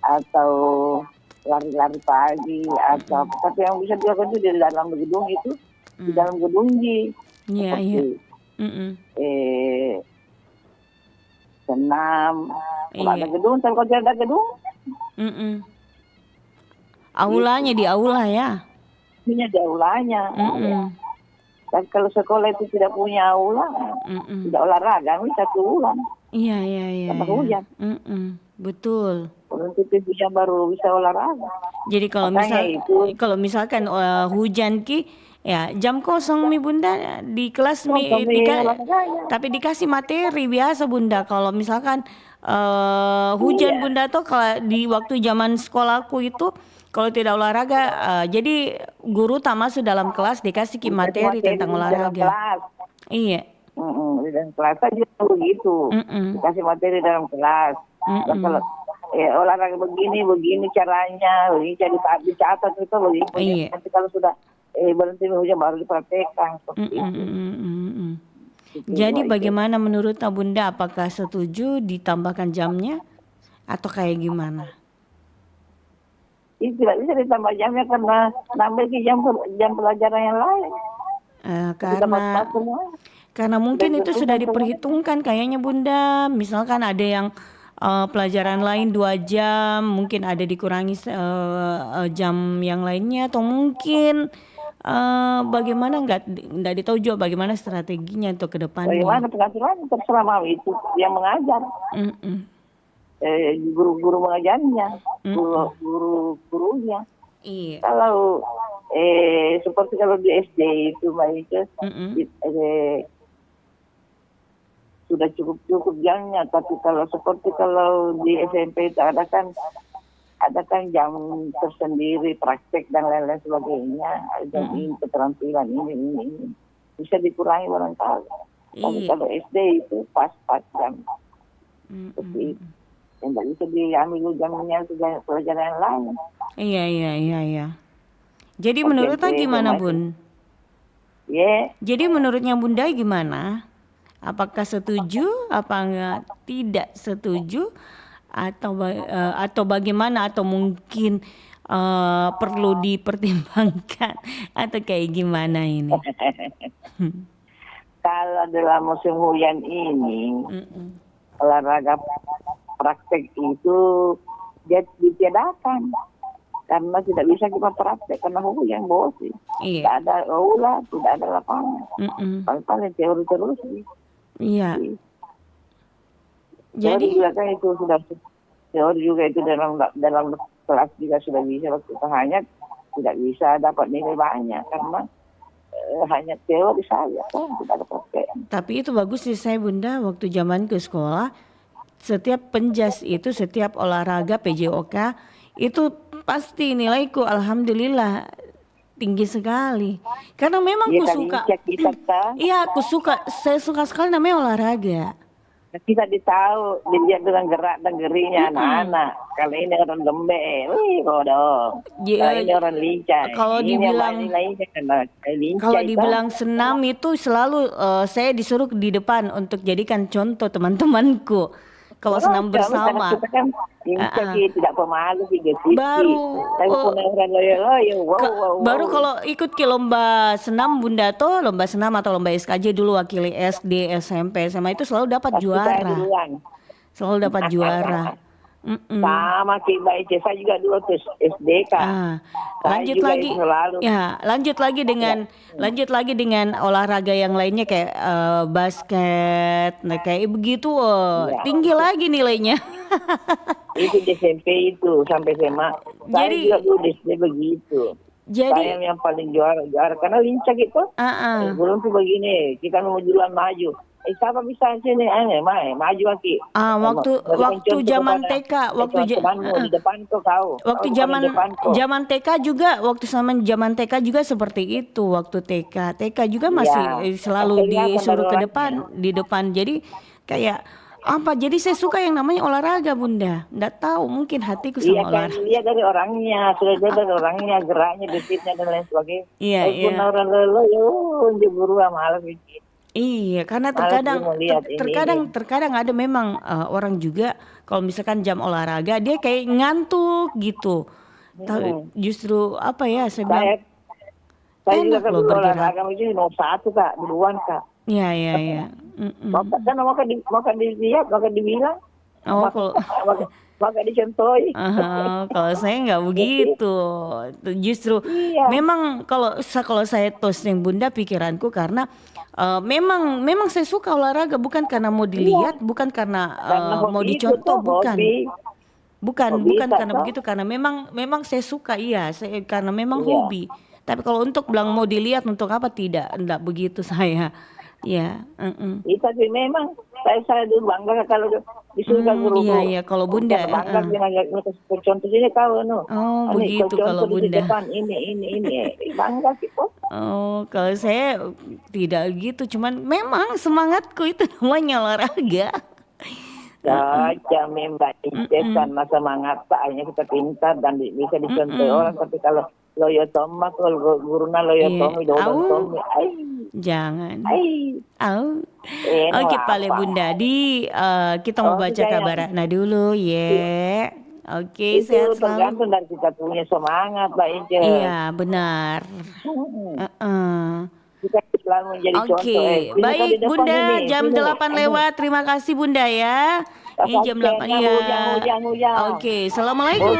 atau lari-lari pagi atau tapi yang bisa dilakukan itu di dalam gedung itu, di dalam gedung Iya. senam. Kalau ada gedung, kalau tidak ada gedung. Aulanya di aula ya. Ini di aulanya. Dan kalau sekolah itu tidak punya aula, tidak olahraga, bisa turun. Iya. Sama hujan. Betul. Nanti hujan baru bisa olahraga. Jadi kalau misalkan hujan ki, ya jam kosong mi bunda di kelas tapi dikasih materi biasa bunda. Kalau misalkan hujan bunda tuh kalau di waktu zaman sekolahku itu kalau tidak olahraga, jadi guru tak masuk dalam kelas dikasih materi tentang olahraga. Iya. Di dalam kelas aja begitu, dikasih materi dalam kelas. Kalau olahraga begini caranya, begini dicatat itu begini. Nanti kalau sudah berhenti hujan baru dipraktekkan. Jadi bagaimana menurut Bunda, apakah setuju ditambahkan jamnya atau kayak gimana? Tidak bisa ditambah jamnya karena nambah jam pelajaran yang lain. Karena mungkin itu sudah diperhitungkan kayaknya Bunda. Misalkan ada yang pelajaran lain 2 jam, mungkin ada dikurangi jam yang lainnya, atau mungkin bagaimana nggak ditahu juga bagaimana strateginya untuk ke depannya. Bagaimana pengaturan terserah mau itu yang mengajar. Guru-guru mengajarnya, guru-gurunya. Iya. Kalau seperti kalau di SD itu baiknya sudah cukup jamnya, tapi kalau seperti kalau di SMP itu ada kan jam tersendiri praktek dan lain-lain sebagainya, jam ini keterampilan ini bisa dikurangi barangkali. Tapi kalau SD itu pas jam seperti itu. Yang tidak bisa diambil jamnya pelajaran yang lain. Iya. Jadi menurutnya gimana Bun? Jadi menurutnya Bunda gimana? Apakah setuju? Apa enggak tidak setuju? Atau bagaimana? Atau mungkin perlu dipertimbangkan? Atau kayak gimana ini? Kalau dalam musim hujan ini olahraga praktek itu ditiadakan karena tidak bisa kita praktek karena hujan bosi. Tidak ada aula, tidak ada lapangan. Paling teori terus. Iya. Jadi juga kan itu sudah teori juga itu dalam kelas juga sudah bisa, waktu hanya tidak bisa dapat nilai banyak karena hanya teori saja, tidak ada praktek. Tapi itu bagus sih saya Bunda, waktu zaman ke sekolah setiap penjas itu, setiap olahraga PJOK itu pasti nilaiku alhamdulillah tinggi sekali. Karena memang aku suka. Saya suka sekali namanya olahraga. Kita ditahu dilihat dengan gerak dan gerinya anak-anak. Kalau ini orang lembek, bodoh. Kalau ini orang lincah. Kalau dibilang senam itu selalu saya disuruh di depan untuk jadikan contoh teman-temanku. Kalau senam bersama, tidak pemalu baru kalau ikut ke lomba senam Bunda tuh, lomba senam atau lomba SKJ dulu wakili SD, SMP, SMA itu selalu dapat juara. Sama Mbak Icesa juga dulu terus SD kan. Lanjut lagi dengan olahraga yang lainnya kayak basket, kayak begitu, tinggi lagi nilainya. Itu di SMP itu sampai SMA. Jadi juga dulu di SD begitu. Saya yang paling juara karena lincah gitu. Belum tuh begini, kita mau jualan maju. Siapa bisa sini maju lagi. Waktu zaman TK, di depan tuh kau. Waktu zaman TK juga, waktu zaman TK juga seperti itu. Waktu TK juga masih selalu disuruh ke depan. Jadi kayak apa? Jadi saya suka yang namanya olahraga Bunda. Nggak tahu, mungkin hatiku sama olahraga. Iya dari orangnya, geraknya, detiknya dan lain sebagainya. Iya. Orang lelo buru malas bikin. Iya, karena terkadang ada memang orang juga kalau misalkan jam olahraga dia kayak ngantuk gitu. Tapi justru apa ya saya bilang enak loh bergerak. Olahraga itu nomor 1 Kak, duluan Kak. Iya. Kan mau dilihat, mau dibilang. Maka dicontohi. Kalau saya nggak begitu. Justru memang kalau saya tosting Bunda pikiranku karena memang saya suka olahraga bukan karena mau dilihat, bukan karena mau dicontoh, bukan. Bukan karena begitu, karena memang saya suka, karena memang hobi. Tapi kalau untuk bilang mau dilihat untuk apa, enggak begitu saya. Ya, tapi memang saya dulu bangga kalau disuruh guru. Iya, kalau Bunda. Bangga dengan contoh ini kau begitu kalau Bunda. Ini bangga gitu. Kalau saya tidak gitu, cuman memang semangatku itu namanya olahraga. Saja memang karena semangat hanya kita pintar dan bisa dicontoh orang, tapi kalau loyo toma kalau guruna loyo tomi tomi jangan. Oke, Pale Bunda kita mau baca kabar dulu ya. Oke, sehat selalu. Tergantung dari kita punya semangat, Mbak Ince. Iya, benar. Kita selalu menjadi contoh. Baik Bunda, jam 8 lewat. Terima kasih Bunda ya. Ini jam 8 ya. Oke, assalamualaikum.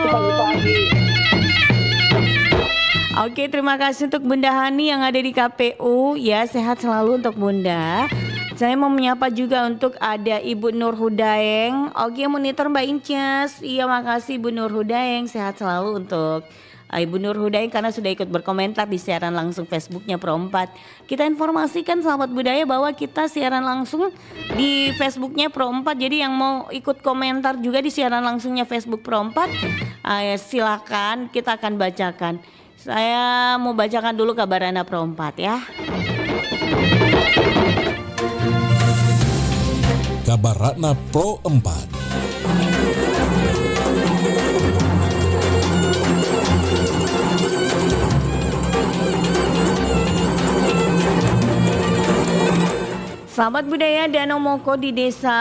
Oke, terima kasih untuk Bunda Hani yang ada di KPU ya. Sehat selalu untuk Bunda. Saya mau menyapa juga untuk ada Ibu Nur Hudaeng. Oke, monitor Mbak Inces. Iya, makasih Ibu Nur Hudaeng. Sehat selalu untuk Ibu Nur Hudaeng karena sudah ikut berkomentar di siaran langsung Facebooknya Pro 4. Kita informasikan sahabat budaya bahwa kita siaran langsung di Facebooknya Pro 4. Jadi yang mau ikut komentar juga di siaran langsungnya Facebook Pro 4, silakan, kita akan bacakan. Saya mau bacakan dulu kabar Anda Pro 4 ya. Kabar Ratna Pro 4. Sahabat budaya Danau Moko di desa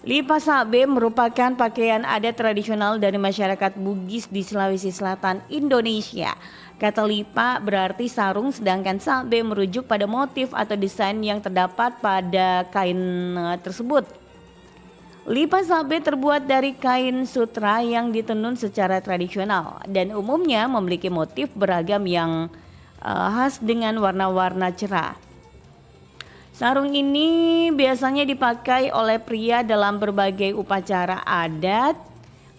Lipa Sabe merupakan pakaian adat tradisional dari masyarakat Bugis di Sulawesi Selatan, Indonesia. Kata lipa berarti sarung, sedangkan sabe merujuk pada motif atau desain yang terdapat pada kain tersebut. Lipa sabe terbuat dari kain sutra yang ditenun secara tradisional dan umumnya memiliki motif beragam yang khas dengan warna-warna cerah. Sarung ini biasanya dipakai oleh pria dalam berbagai upacara adat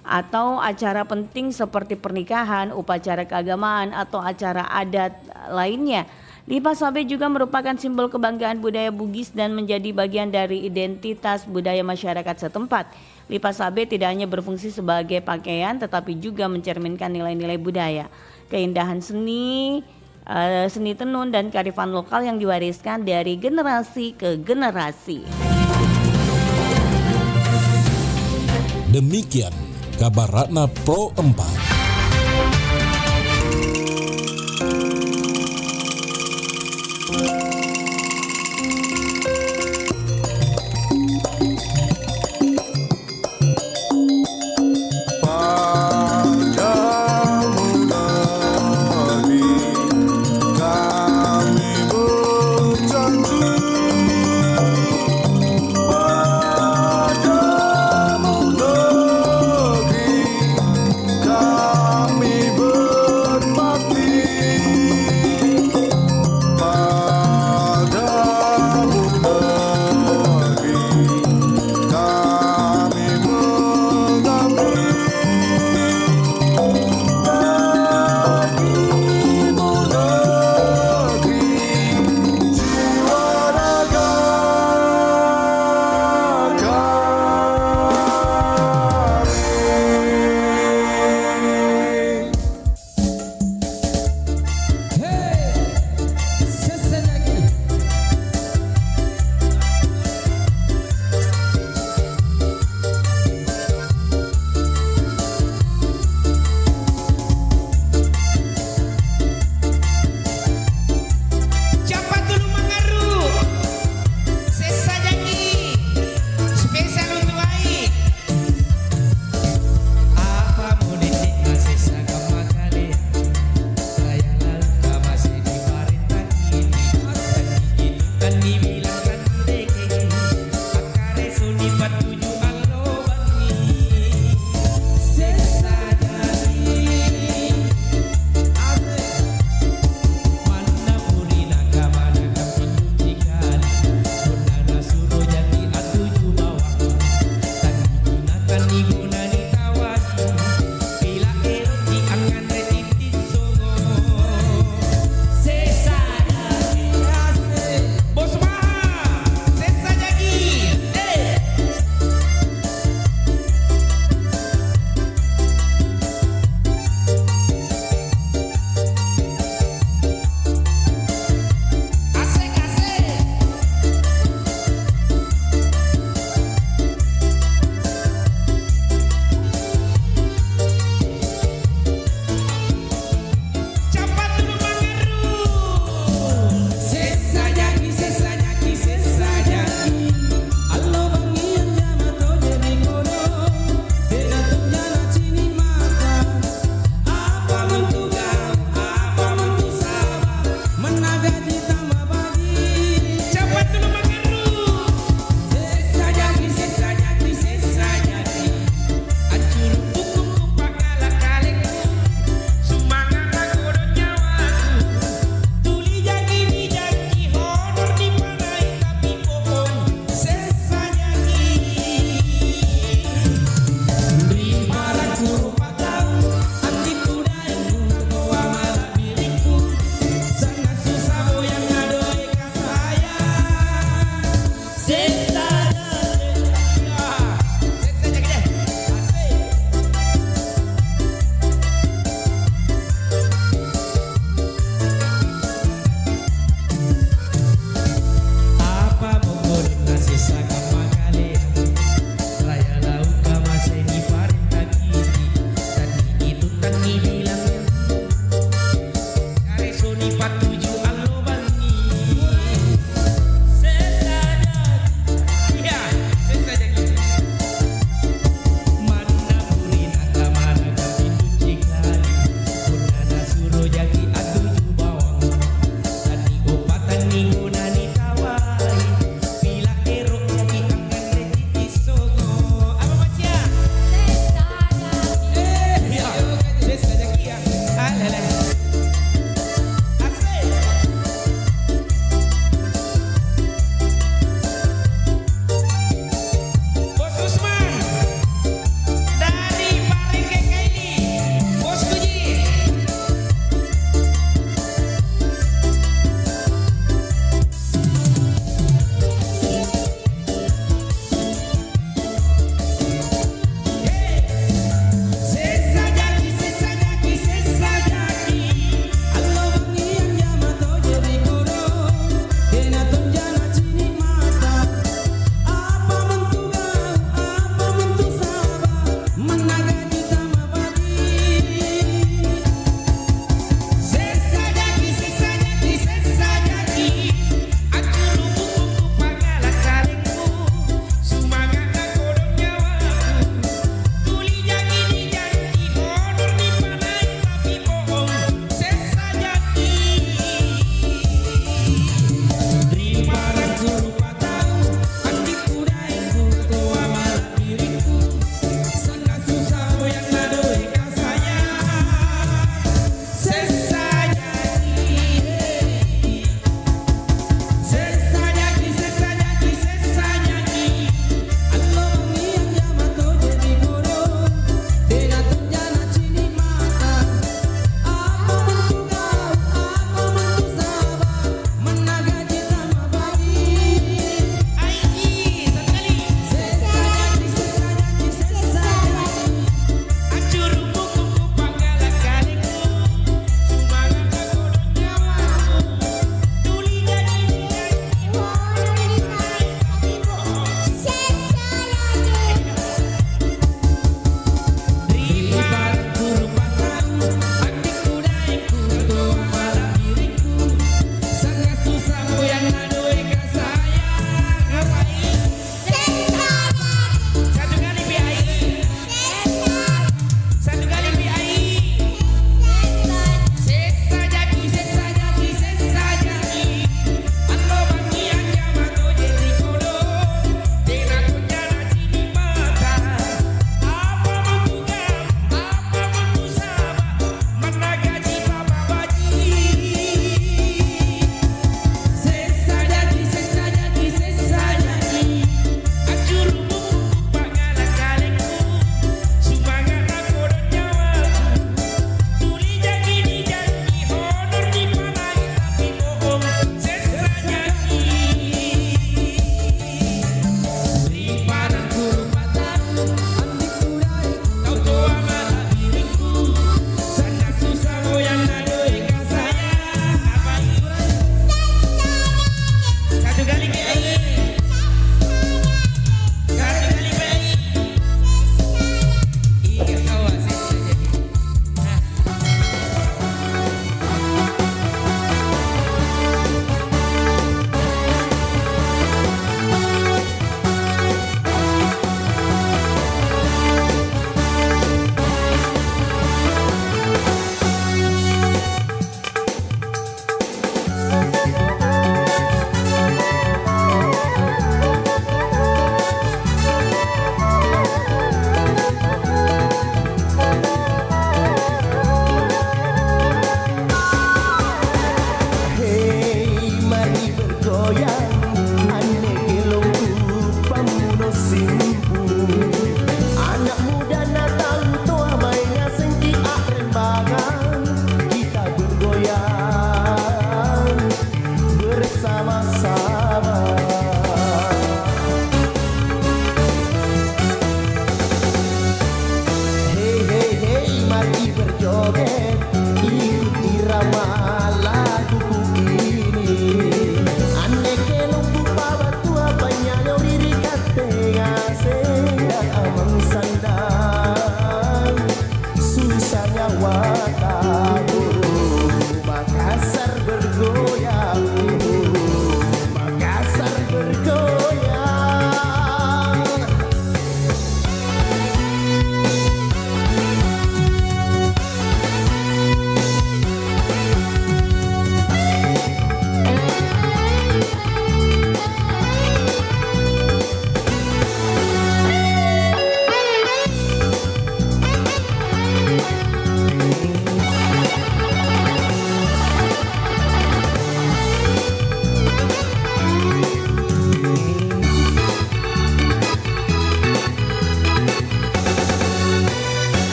atau acara penting seperti pernikahan, upacara keagamaan atau acara adat lainnya. Lipa sabe juga merupakan simbol kebanggaan budaya Bugis dan menjadi bagian dari identitas budaya masyarakat setempat. Lipa sabe tidak hanya berfungsi sebagai pakaian tetapi juga mencerminkan nilai-nilai budaya, keindahan seni tenun dan kearifan lokal yang diwariskan dari generasi ke generasi. Demikian kabar Ratna Pro 4. God.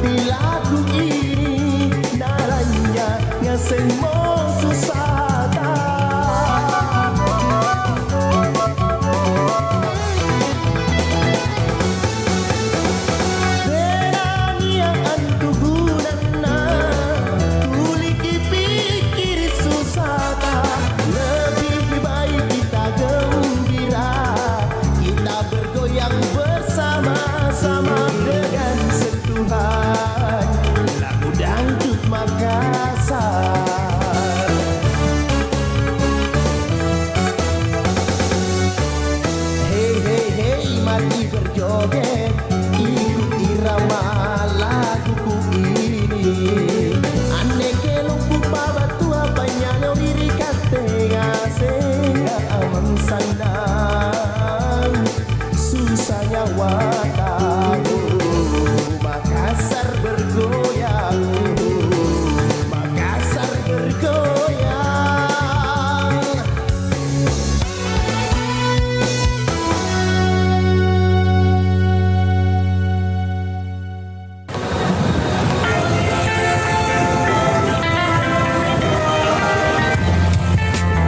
di lagu ini naranya ngasemo susata. Berani antu gunana tuli dipikir susata. Lebih baik kita gembira, kita bergoyang bersama-sama dengan sentuhan lagu dangdut Makassar. Hey hey hey, mari berjoget ikut irama laguku ini. Ane ke lumpuk babatu apa nyanyo diri katega sega aman sandang susahnya wataku. Makassar bergoyang, Makassar bergoyang.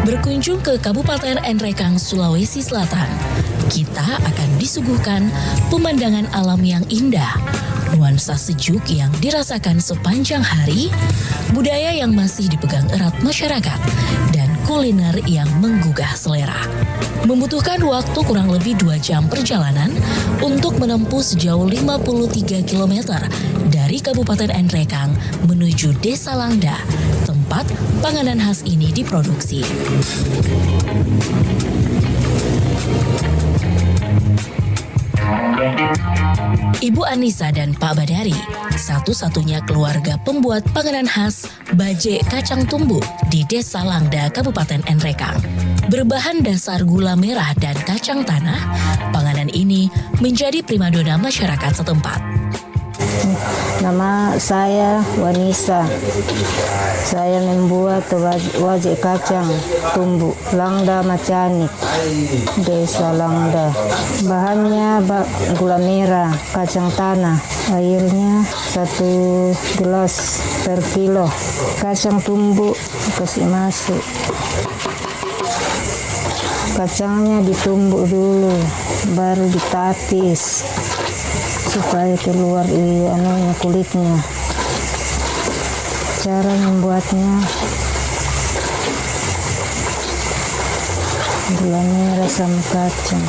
Berkunjung ke Kabupaten Enrekang, Sulawesi Selatan, kita akan disuguhkan pemandangan alam yang indah, nuansa sejuk yang dirasakan sepanjang hari, budaya yang masih dipegang erat masyarakat, dan kuliner yang menggugah selera. Membutuhkan waktu kurang lebih 2 jam perjalanan untuk menempuh sejauh 53 km dari Kabupaten Enrekang menuju Desa Langda, tempat panganan khas ini diproduksi. Ibu Anissa dan Pak Badari, satu-satunya keluarga pembuat panganan khas bajek kacang tumbuk di Desa Langda, Kabupaten Enrekang. Berbahan dasar gula merah dan kacang tanah, panganan ini menjadi primadona masyarakat setempat. Nama saya Wanisa. Saya membuat wajik kacang tumbuk Langda Macanik, Desa Langda. Bahannya gula merah, kacang tanah, airnya 1 gelas per kilo. Kacang tumbuk kasih masuk. Kacangnya ditumbuk dulu, baru ditapis supaya keluar kulitnya. Cara membuatnya, gula merah sama kacang.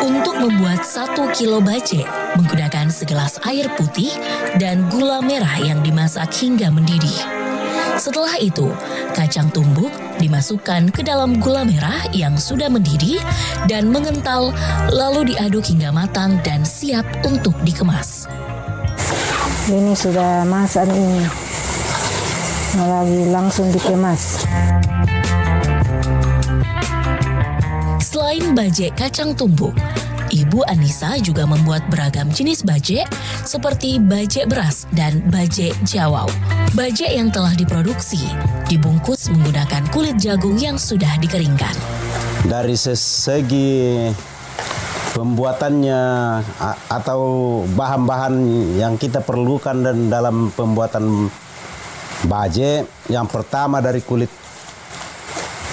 Untuk membuat 1 kilo bajek menggunakan segelas air putih dan gula merah yang dimasak hingga mendidih. Setelah itu, kacang tumbuk dimasukkan ke dalam gula merah yang sudah mendidih dan mengental, lalu diaduk hingga matang dan siap untuk dikemas. Ini sudah masak ini, lagi langsung dikemas. Selain bajek kacang tumbuk, Ibu Anissa juga membuat beragam jenis bajek seperti bajek beras dan bajek jawau. Bajek yang telah diproduksi dibungkus menggunakan kulit jagung yang sudah dikeringkan. Dari segi pembuatannya atau bahan-bahan yang kita perlukan dalam pembuatan bajek, yang pertama dari kulit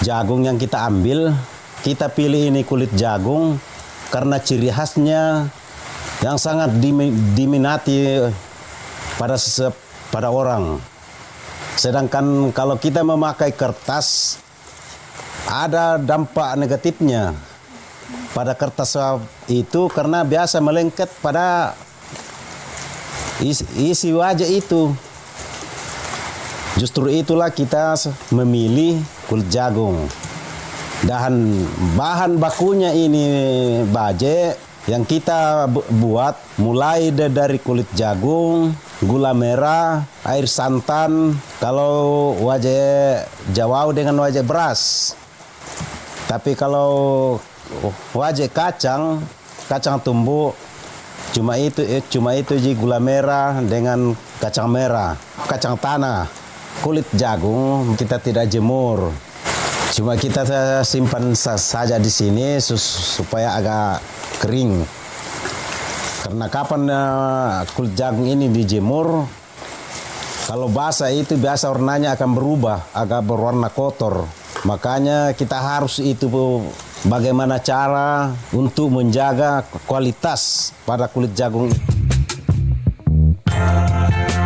jagung yang kita ambil, kita pilih ini kulit jagung karena ciri khasnya yang sangat diminati pada orang. Sedangkan kalau kita memakai kertas, ada dampak negatifnya pada kertas itu karena biasa melengket pada isi wajah itu. Justru itulah kita memilih kulit jagung. Dan bahan bakunya ini bajek yang kita buat mulai dari kulit jagung, gula merah, air santan, kalau wajah jawau dengan wajah beras. Tapi kalau wajah kacang tumbuk, cuma itu ji gula merah dengan kacang merah, kacang tanah. Kulit jagung kita tidak jemur. Cuma kita simpan saja di sini supaya agak kering. Karena kapan kulit jagung ini dijemur, kalau basah itu biasa warnanya akan berubah, agak berwarna kotor. Makanya kita harus itu bagaimana cara untuk menjaga kualitas pada kulit jagung.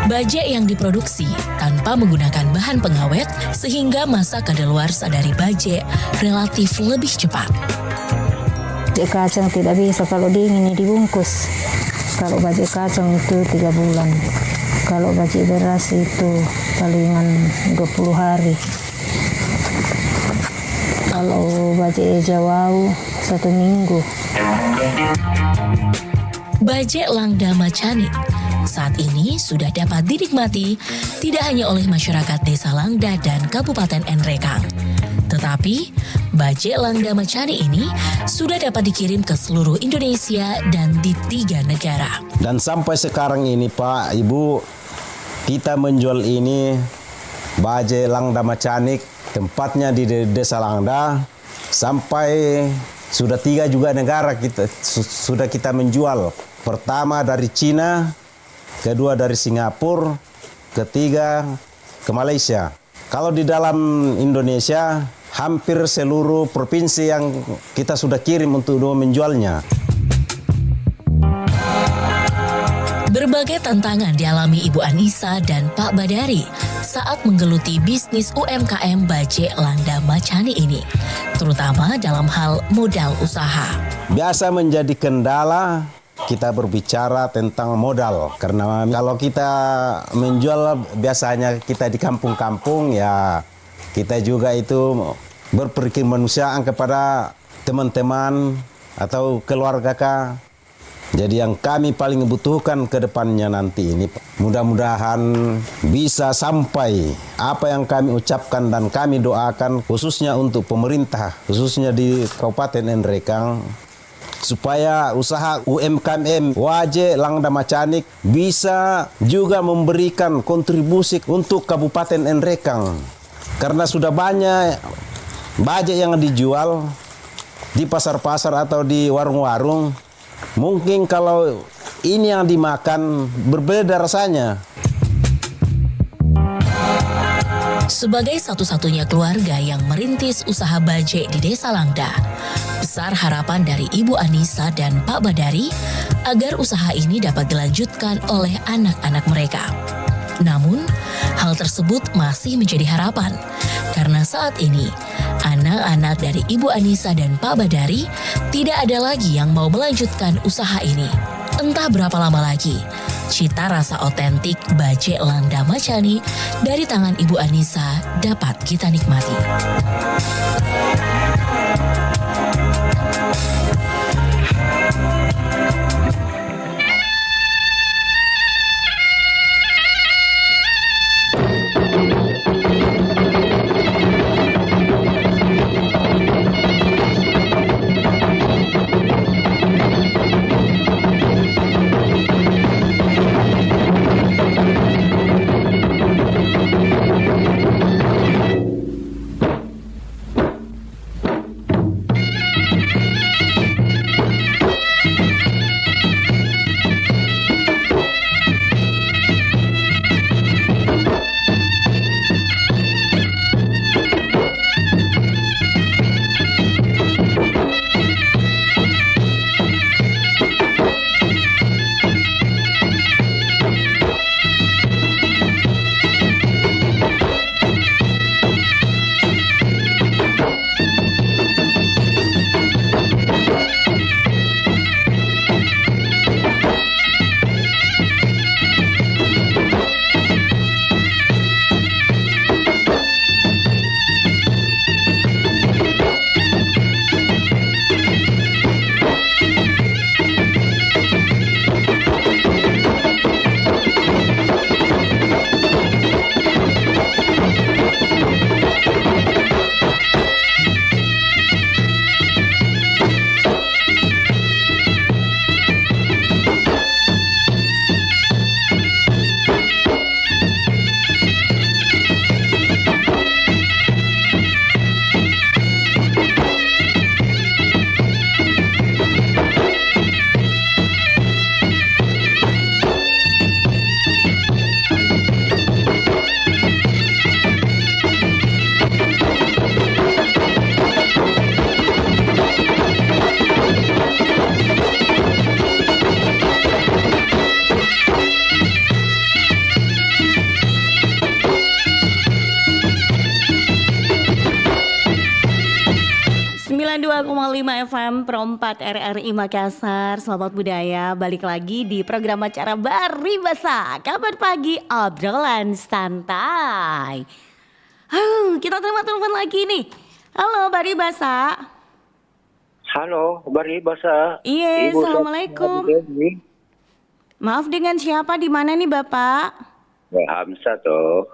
Bajek yang diproduksi tanpa menggunakan bahan pengawet sehingga masa kadaluarsa dari bajek relatif lebih cepat. Bajek kacang tidak bisa kalau dingin dibungkus. Kalau bajek kacang itu 3 bulan. Kalau bajek beras itu palingan 20 hari. Kalau bajek jawau 1 minggu. Bajek Langda Macani saat ini sudah dapat dinikmati tidak hanya oleh masyarakat Desa Langda dan Kabupaten Nrekang, tetapi bajek Langda Macani ini sudah dapat dikirim ke seluruh Indonesia dan di 3 negara. Dan sampai sekarang ini Pak, Ibu, kita menjual ini bajek Langda Macani, tempatnya di Desa Langda, sampai sudah 3 juga negara sudah kita menjual. Pertama dari Cina, kedua dari Singapura, ketiga ke Malaysia. Kalau di dalam Indonesia, hampir seluruh provinsi yang kita sudah kirim untuk menjualnya. Berbagai tantangan dialami Ibu Anissa dan Pak Badari saat menggeluti bisnis UMKM bajek Langda Macani ini, terutama dalam hal modal usaha. Biasa menjadi kendala kita berbicara tentang modal, karena kalau kita menjual biasanya kita di kampung-kampung, ya kita juga itu berperkemanusiaan kepada teman-teman atau keluarga kah. Jadi yang kami paling butuhkan ke depannya nanti ini, mudah-mudahan bisa sampai apa yang kami ucapkan dan kami doakan khususnya untuk pemerintah, khususnya di Kabupaten Nrekang, supaya usaha UMKM bajek Langda Macani bisa juga memberikan kontribusi untuk Kabupaten Nrekang. Karena sudah banyak bajek yang dijual di pasar-pasar atau di warung-warung. Mungkin kalau ini yang dimakan berbeda rasanya. Sebagai satu-satunya keluarga yang merintis usaha bajek di Desa Langda, besar harapan dari Ibu Anissa dan Pak Badari agar usaha ini dapat dilanjutkan oleh anak-anak mereka. Namun, hal tersebut masih menjadi harapan karena saat ini anak-anak dari Ibu Anissa dan Pak Badari tidak ada lagi yang mau melanjutkan usaha ini. Entah berapa lama lagi, cita rasa otentik bajek Langda Macani dari tangan Ibu Anissa dapat kita nikmati. 102,5 FM Pro 4 RRI Makassar. Selamat budaya, balik lagi di program acara Baribasa. Kabar pagi, obrolan santai. Kita terima telepon lagi nih. Halo Baribasa. Halo Baribasa. Iya, Ibu assalamualaikum. Maaf, dengan siapa, di mana nih Bapak? Hamzah toh.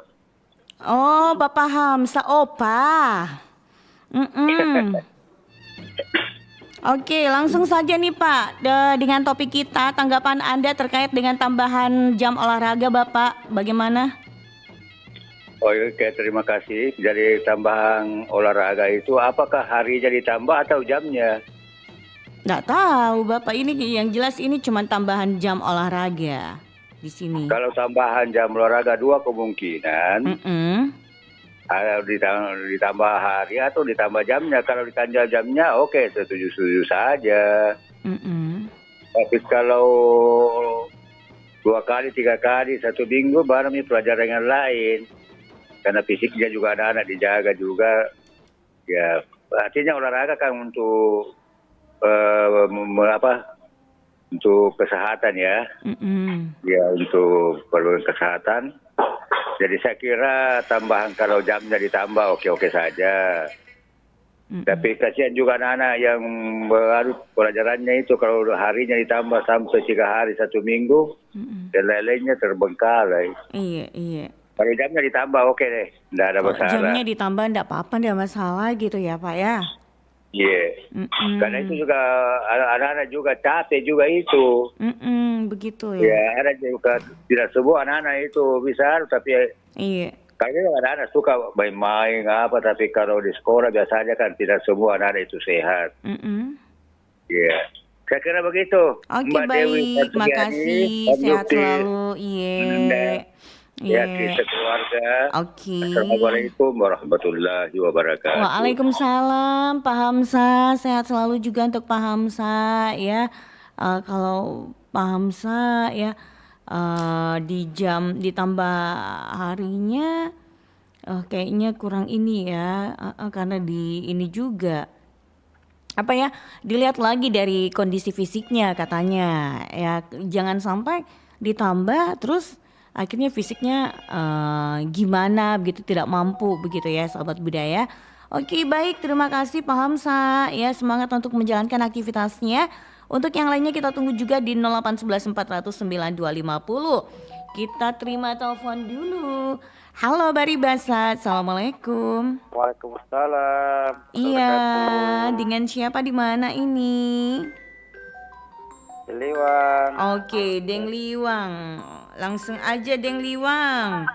Oh, Bapak Hamzah, Opa. Oke, langsung saja nih Pak, dengan topik kita, tanggapan Anda terkait dengan tambahan jam olahraga Bapak, bagaimana? Oke, terima kasih. Jadi tambahan olahraga itu apakah harinya ditambah atau jamnya? Nggak tahu Bapak, ini yang jelas ini cuma tambahan jam olahraga di sini. Kalau tambahan jam olahraga dua kemungkinan. Ditambah hari atau ditambah jamnya. Kalau ditambah jamnya oke, setuju saja. Tapi kalau 2 kali 3 kali 1 minggu baru nih pelajaran yang lain, karena fisiknya juga anak-anak dijaga juga. Ya artinya olahraga kan untuk untuk kesehatan ya. Ya untuk perluan kesehatan. Jadi saya kira tambahan kalau jamnya ditambah oke-oke saja. Tapi kasihan juga anak-anak yang baru pelajarannya itu kalau harinya ditambah sampai 3 hari 1 minggu, dan lain-lainnya terbengkalai. Iya. Kalau jamnya ditambah oke deh, tidak ada masalah. Jamnya ditambah enggak apa-apa, enggak masalah gitu ya Pak ya. Iya. Karena itu juga anak-anak juga capek juga itu. Begitu ya. Ya, ada juga tidak semua anak-anak itu bisa, tapi iya. Kayaknya anak-anak suka main-main apa, tapi kalau di sekolah biasanya kan tidak semua anak-anak itu sehat. Iya. Saya kira begitu. Oke, Mbak baik, Dewi, makasih, sehat selalu. Iya. Ya, kita keluarga. Oke. Assalamualaikum warahmatullahi wabarakatuh. Waalaikumsalam, Pak Hamzah. Sehat selalu juga untuk Pak Hamzah ya. Kalau Pak Hamzah ya di jam ditambah harinya, kayaknya kurang ini ya, karena di ini juga apa ya, dilihat lagi dari kondisi fisiknya katanya ya, jangan sampai ditambah terus akhirnya fisiknya gimana begitu, tidak mampu begitu ya sahabat budaya. Oke, baik, terima kasih Pak Hamzah ya, semangat untuk menjalankan aktivitasnya. Untuk yang lainnya kita tunggu juga di 0811 400 9250. Kita terima telepon dulu. Halo Baribasa, assalamualaikum. Waalaikumsalam. Iya, dengan siapa, di mana ini? Liwang. Oke, Deng Liwang. Langsung aja Deng Liwang.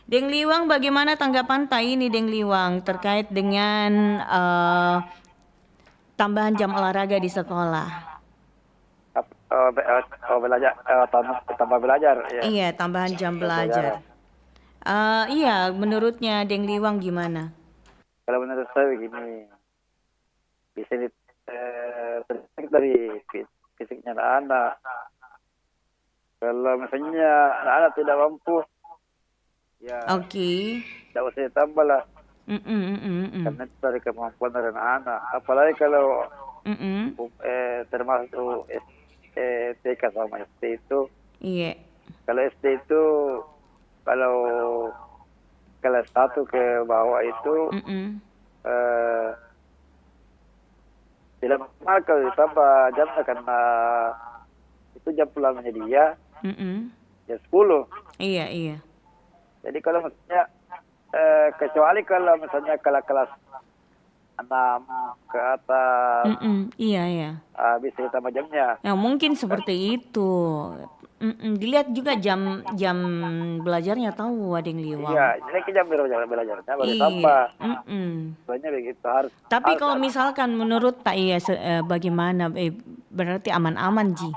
Deng Liwang, bagaimana tanggapan ini Deng Liwang terkait dengan tambahan jam olahraga di sekolah? Tambah belajar. Ya. Iya, tambahan jam belajar. Iya, menurutnya Deng Liwang gimana? Kalau menurut saya begini, bisa dari fisiknya anak. Kalau misalnya anak-anak tidak mampu, ya tidak usah ditambah lah. Karena itu dari kemampuan dari anak. Apalagi kalau termasuk TK sama SD itu. Iya. Kalau SD itu, kalau kelas 1 ke bawah itu tidak maksimal kalau ditambah jamnya, karena itu jam pulangnya dia jam 10. Iya. Jadi kalau misalnya kecuali kalau misalnya kelas 6 ke atas, iya. Bisa ditambah jamnya. Ya mungkin seperti itu. Dilihat juga jam belajarnya, tahu ada yang Liwang. Iya, ini jam belajarnya baru ditambah. Soalnya begitu harus. Tapi kalau misalkan menurut tak bagaimana? Berarti aman-aman Ji.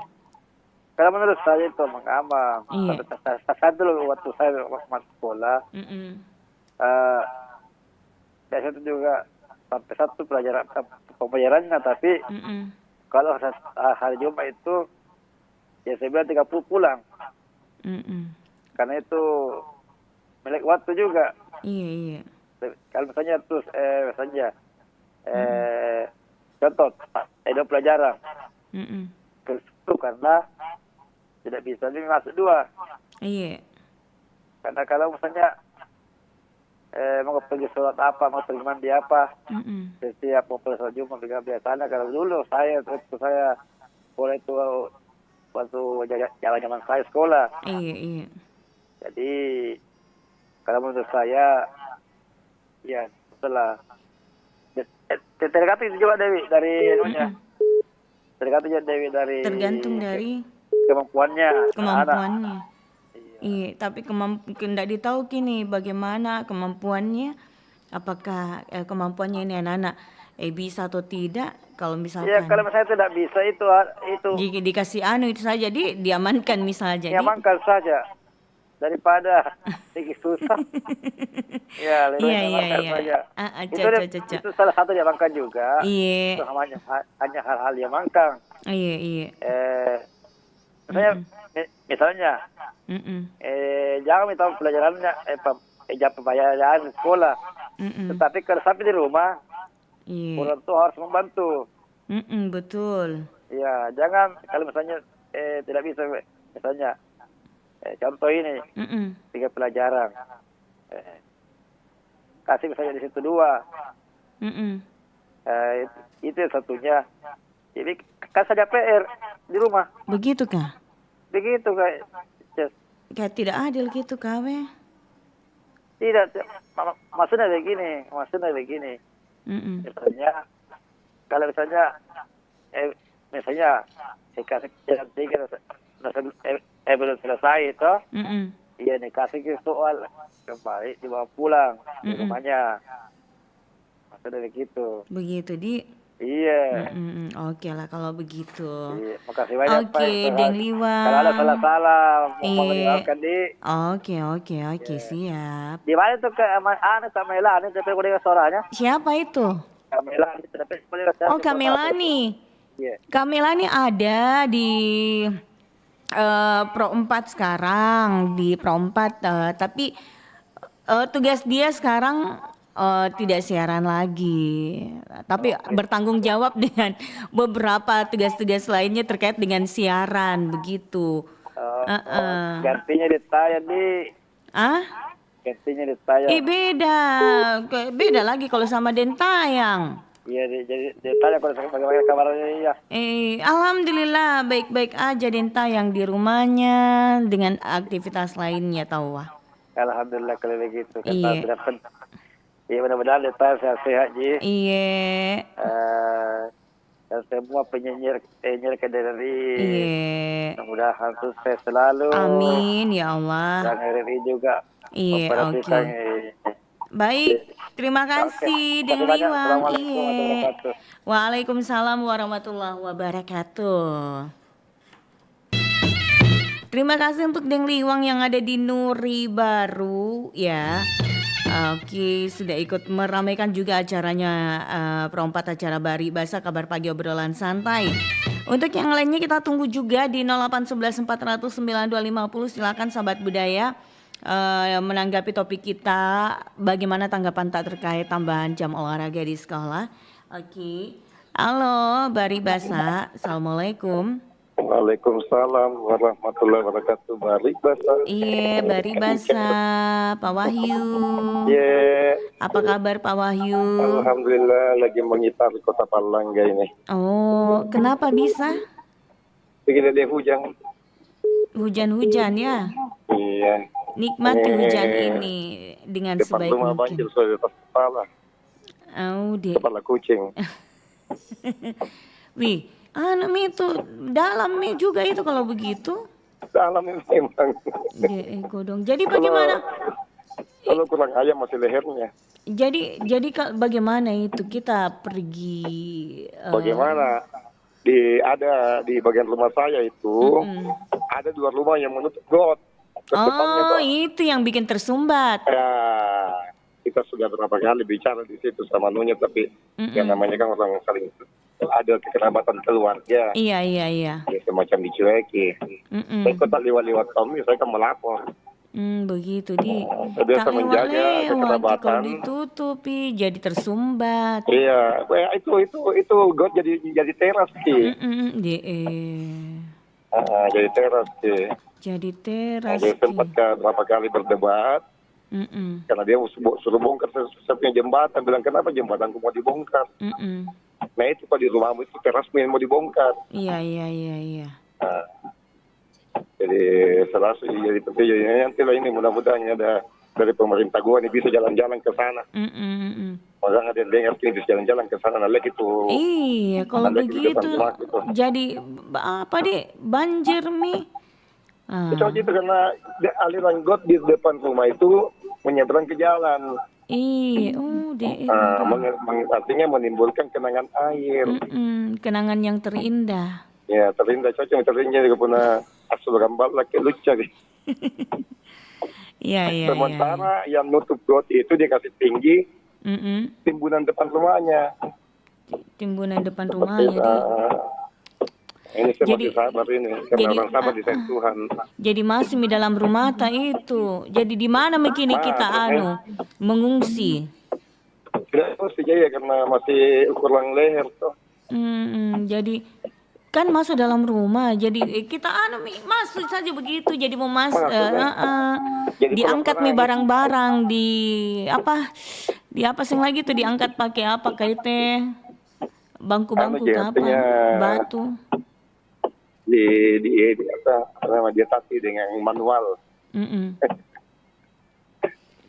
Kalau menurut saya itu aman. Iya. Saya dulu waktu saya masuk sekolah, biasa itu juga sampai 1 pembelajarannya, tapi kalau hari Jumat itu ya saya bilang 30 pulang. Karena itu milik waktu juga. Iya. Kalau misalnya terus misalnya contoh ada pelajaran Mm-mm. ke situ karena tidak bisa ini masuk 2. Iya. Karena kalau misalnya mau pergi sholat apa, mau pergi mandi apa, setiap mau pergi sholat Jumat juga biasanya kalau dulu saya boleh itu waktu zaman saya sekolah. Iya. Jadi kalau menurut saya ya setelah tergantung juga dari anunya. Tergantung juga dari Tergantung dari kemampuannya. Iya, tapi tidak ditahu kini bagaimana kemampuannya, apakah kemampuannya ini anak-anak bisa atau tidak. Kalau misalkan ya kalau misalnya tidak bisa itu jika dikasih itu saja diamankan misalnya. Diamankan saja daripada susah. Ya, iya. Itu salah satu diamankan juga. Iya. Itu hanya hal-hal diamankan. Iya. Misalnya jangan minta pelajarannya pembayaran sekolah. Tetapi kalau sampai di rumah orang tua harus membantu. Betul. Ya, jangan kalau misalnya tidak bisa misalnya contoh ini 3 pelajaran kasih misalnya di situ 2. Itu satunya. Jadi kan saja PR di rumah. Begitu kah? Begitu kak. Kayak tidak adil gitu kawe. Tidak, maksudnya begini. Misalnya kalau misalnya kasih jalan 3 belum selesai itu, iya nih kasih soal kembali dibawa pulang di rumahnya. Maksudnya begitu. Begitu di. Iya. Oke lah kalau begitu. Iya, makasih banyak Pak. Oke, Deng Liwang. Kalau ada salah-salah mau mendengarkan di. Oke, siap. Di mana tuh Kak Melani tapi aku dengar suaranya. Siapa itu? Kak Melani tapi aku dengar suaranya. Oh, Kak Melani. Iya. Kak Melani ada di Pro 4 sekarang, di Pro 4 tapi tugas dia sekarang tidak siaran lagi, tapi bertanggung jawab dengan beberapa tugas-tugas lainnya terkait dengan siaran begitu. Gantinya ditayang di. Gantinya ditayang. Beda lagi kalau sama Dentayang. Iya, jadi Dentayang kalau bagaimana kabarnya ya. Alhamdulillah baik-baik aja Dentayang di rumahnya dengan aktivitas lainnya tahu wah. Alhamdulillah kalau begitu. Iya. Iya mudah-mudahan Dentayang sehat-sehat ji. Iya. Dan semua penyiar KDRI. Iya. Mudah-mudahan sukses selalu. Amin ya Allah. Dan RRI juga. Iya, oke. Baik, terima kasih Deng Liwang. Iya. Waalaikumsalam warahmatullahi wabarakatuh. Terima kasih untuk Deng Liwang yang ada di Nuri Baru ya. Oke, sudah ikut meramaikan juga acaranya Pro 4 acara Bari Basa Kabar Pagi Obrolan Santai. Untuk yang lainnya kita tunggu juga di 0811 400 9250. Silakan sahabat budaya menanggapi topik kita, bagaimana tanggapan tak terkait tambahan jam olahraga di sekolah. Oke. Halo Bari Basa, Assalamualaikum. Waalaikumsalam warahmatullahi wabarakatuh. Bari Basa. Iya, Bari Basa, Pak Wahyu. Iya. Apa kabar Pak Wahyu? Alhamdulillah lagi mengitari kota Palangga ini. Oh, kenapa bisa? Begini deh hujan. Hujan-hujan ya? Iya. Nikmati hujan ini dengan depan sebaik rumah mungkin. banjir sudah di atas kepala. Oh, kepala kucing. Wih, itu dalam juga itu kalau begitu. Dalam memang. Godong. Jadi bagaimana? Kalau kurang ayam masih lehernya. Jadi bagaimana itu kita pergi? Bagaimana? Ada di bagian rumah saya itu ada 2 rumah yang menutup got. Itu yang bikin tersumbat. Ya, kita sudah berapa kali bicara di situ sama Nunya, tapi yang namanya kan orang saling ada kekerabatan keluarga. Iya. Ya, semacam dicueki. Saya kok tak lewat-lewat kami, saya kan melapor. Begitu di. Biasa Tak menjaga lewat-lewat kalau kekerabatan. ditutupi jadi tersumbat. Iya, itu got jadi teras Ki. Jadi teras Ki. Jadi teras. Jadi sempat berapa kali berdebat. Karena dia suruh bongkar setiap jembatan. Bilang kenapa jembatanku mau dibongkar? Nah itu kalau di rumahmu itu terasmu yang mau dibongkar. Iya. Nah, jadi jadi nanti lah ini mudah-mudahan ada dari pemerintah gua nih bisa jalan-jalan ke sana. Makanya ada dengar sini bisa jalan-jalan ke sana. Nah itu. Iya kalau begitu jadi apa deh banjir mi. Itu aja itu karena aliran got di depan rumah itu menyeberang ke jalan. Iya, artinya menimbulkan kenangan air. Kenangan yang terindah. Ya, terindah cocok terindah juga punya asal gambar lagi lucu nih. Iya. Sementara yang nutup got itu dia kasih tinggi timbunan depan rumahnya. Timbunan depan rumahnya. Ini saya masih sabar ini, karena orang sabar di Tuhan. Jadi masih di dalam rumah tak itu. Jadi di mana begini kita mengungsi? Tidak mesti ya karena masih ukuran leher tuh. Jadi kan masuk dalam rumah, jadi kita masuk saja begitu, jadi mau masuk, diangkat barang-barang di apa sih lagi tuh diangkat pakai apa kayak bangku-bangku apa batu. Dia tati dengan manual.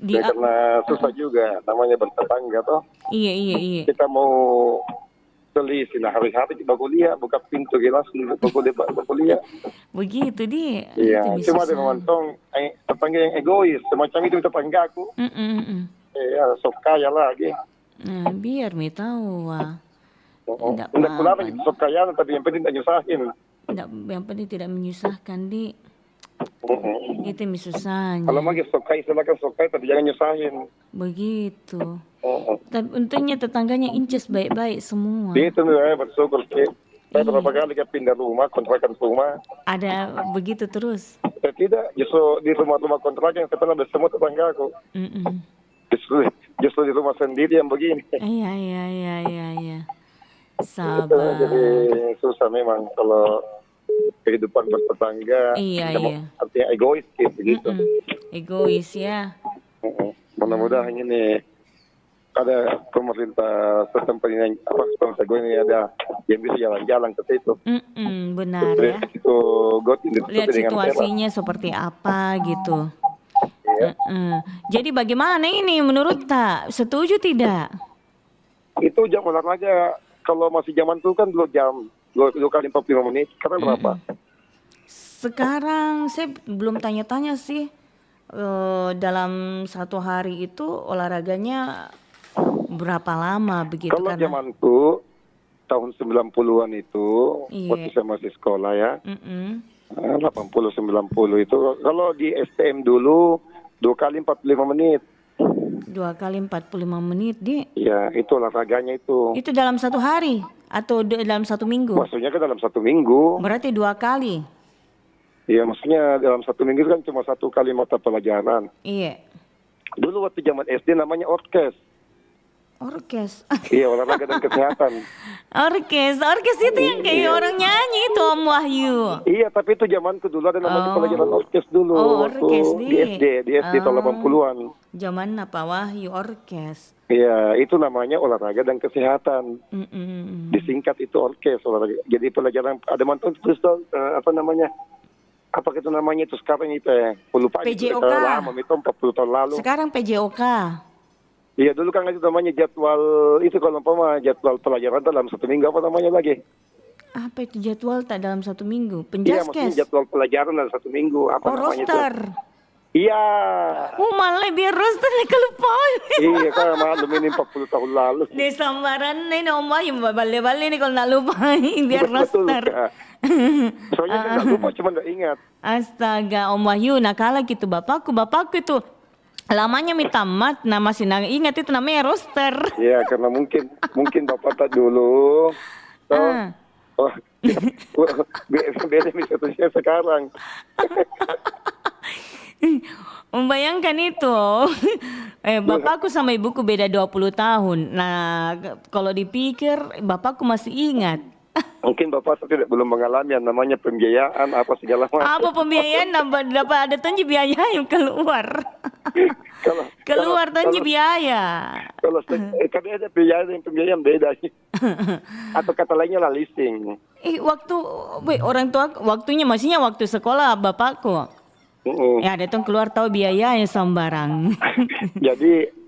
Karena susah juga namanya bertetangga toh. Iya. Kita mau selisih hari-hari kita kuliah buka pintu langsung kuliah. Begitu dia. Iya, cuma ada memantong tetangga yang egois semacam itu tetanggaku. Iya, sok kaya lagi. Nah, biar mi tahu Tidak pula sok kaya tapi yang penting tidak nyusahin. Yang penting tidak menyusahkan di. Itu susahnya. Kalau lagi sokai silakan sokai tapi jangan nyusahin. Begitu. Tapi untungnya tetangganya inces baik-baik semua. Itu bersyukur sih. Saya berapa kali pindah rumah, kontrakan rumah. Ada begitu terus? Tidak, justru di rumah-rumah kontrakan setelah ada semua tetangga aku. Justru di rumah sendiri yang begini. Iya. Sabar. Jadi susah memang kalau kehidupan bertetangga. Iya. Artinya egois gitu. Egois ya. Mudah-mudahan ini ada pemerintah setempat ini pemerintah gue ini ada yang bisa jalan-jalan ke situ. Benar ya. Itu lihat situasinya seperti apa gitu. Iya. Jadi bagaimana ini menurut tak? Setuju tidak? Itu jam olahraga kalau masih zaman itu kan 2 jam. 2 kali 45 menit. Sekarang berapa? Sekarang saya belum tanya-tanya sih. Dalam satu hari itu olahraganya berapa lama begitu? Kalau zamanku tahun 90-an itu waktu saya masih sekolah ya. 80-90 itu kalau di STM dulu 2 kali 45 menit. 2 kali 45 menit di? Ya itu olahraganya itu. Itu dalam satu hari atau dalam satu minggu? Maksudnya kan dalam satu minggu. Berarti 2 kali? Iya maksudnya dalam satu minggu kan cuma 1 kali mata pelajaran. Iya. Dulu waktu zaman SD namanya orkes. Orkes? Iya olahraga dan kesehatan. Orkes itu yang kayak orang nyanyi itu Om Wahyu. Iya tapi itu zamanku dulu ada namanya pelajaran orkes dulu. Orkes di SD tahun 80-an. Zaman apa Wahyu orkes? Iya itu namanya olahraga dan kesehatan. Disingkat itu orkes olahraga. Jadi pelajaran ada mantan terus apa namanya itu sekarang itu lupa PJOK. Lama itu 40 tahun lalu. Sekarang PJOK. Iya dulu kan itu namanya jadwal itu kalau jadwal pelajaran dalam 1 minggu apa namanya lagi? Apa itu jadwal tak dalam 1 minggu? Iya maksudnya jadwal pelajaran dalam 1 minggu apa namanya roster. Itu? Iya. Malah biar roster kelupain. Iya kan maklum ini 40 tahun lalu. Di sambaran ini Om Wahyu balik-balik nih kalau nak lupain biar roster. Soalnya saya nggak lupa cuma nggak ingat. Astaga Om Wahyu nakala gitu bapakku itu lamanya minta mat, masih ingat itu namanya roster. Iya karena mungkin bapak tak dulu. Beda bisa sekarang. Membayangkan itu. Bapakku sama ibuku beda 20 tahun. Nah, kalau dipikir bapakku masih ingat. Mungkin Bapak tidak belum mengalami yang namanya pembiayaan apa segala macam. Apa pembiayaan dapat ada tanji biaya yang keluar. Keluar tanji biaya. Kalau kan ada biaya dan pembiayaan beda. Atau kata lainnya lah leasing. Orang tua waktunya maksudnya waktu sekolah bapakku. Ya, ada tuh keluar tahu biayanya sembarang. Jadi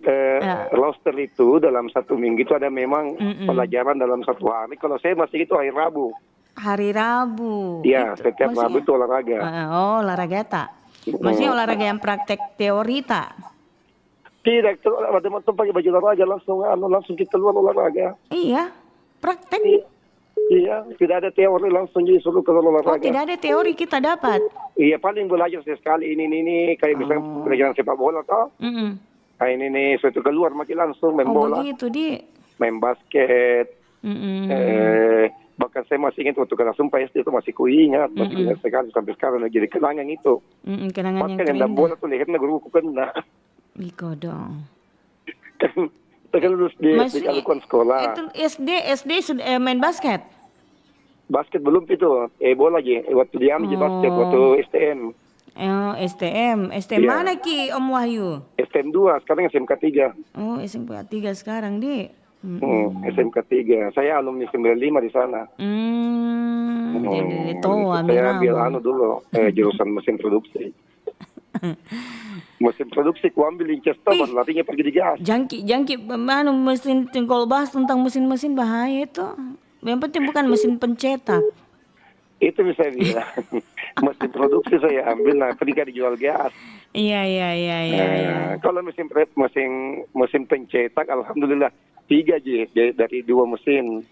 roster itu dalam 1 minggu itu ada memang pelajaran dalam 1 hari. Kalau saya masih itu hari Rabu. Hari Rabu. Iya, setiap Rabu itu olahraga. Olahraga tak. Maksudnya olahraga yang praktek teori tak? Tidak, ada teman pakai baju olahraga langsung kita keluar olahraga. Iya, praktek. Iya, tidak ada teori langsung jadi suruh keluar olahraga. Tidak ada teori kita dapat. Iya, paling belajar sekali ini kayak misalnya pelajaran sepak bola toh. Nah ini nih suatu keluar makin langsung main bola. Begitu di. Main basket. Bahkan saya masih ingat waktu kena sumpah SD itu masih kuingat, masih ingat sekali sampai sekarang lagi di kenangan itu. Kenangan yang keren. Bahkan yang bola tuh lihatnya guruku kena. Iko dong. Kita lulus di Kalukuan sekolah. Itu SD sudah main basket. Basket belum itu, bola aja. Waktu dia ambil basket waktu STM. STM Iya. Mana Ki Om Wahyu? STM 2, sekarang SMK 3. SMK 3 sekarang di. SMK 3. Saya alumni 95 di sana. Jadi tua saya ambil dulu jurusan mesin produksi. Mesin produksi ku ambil Winchester, larinya pergi di gas. Jangki mesin, kalau bahas tentang mesin bahaya itu. Yang penting bukan mesin pencetak. Itu bisa bilang. Mesin produksi saya ambil, ketika dijual gas. Iya. Kalau mesin pencetak, alhamdulillah 3 dari 2 mesin.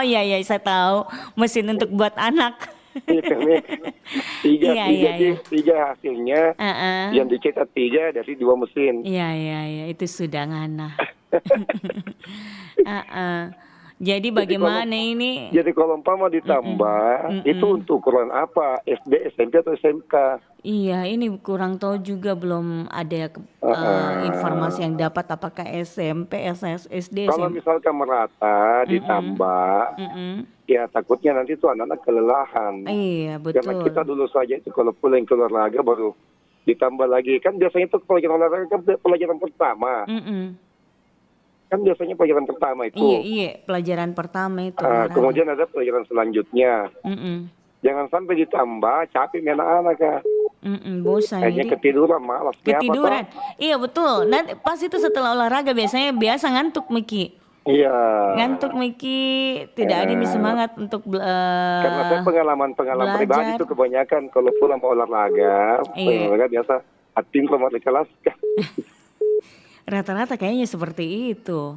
Iya, saya tahu. Mesin untuk buat anak. Tiga hasilnya, yang dicetak 3 dari 2 mesin. Iya, itu sudah ngana. Jadi bagaimana ini? Jadi kalau umpama ditambah, itu untuk ukuran apa? SD, SMP atau SMK? Iya, ini kurang tahu juga, belum ada informasi yang dapat apakah SMP, SD. Kalau misalkan merata ditambah, ya takutnya nanti tuh anak-anak kelelahan. Iya, betul. Karena kita dulu saja itu kalau pulang ke olahraga baru ditambah lagi. Kan biasanya itu pelajaran olahraga kan pelajaran pertama. Kan biasanya pelajaran pertama itu. Iya, pelajaran pertama itu. Kemudian ada pelajaran selanjutnya. Jangan sampai ditambah, capek anak-anak ya. Bosan. Hanya ketiduran, malas. Ketiduran. Iya, betul. Nanti pas itu setelah olahraga biasa ngantuk Miki. Iya. Ngantuk Miki, tidak ada semangat untuk karena saya pengalaman pribadi itu kebanyakan kalau pulang olahraga biasa hati sama di kelas. Rata-rata kayaknya seperti itu.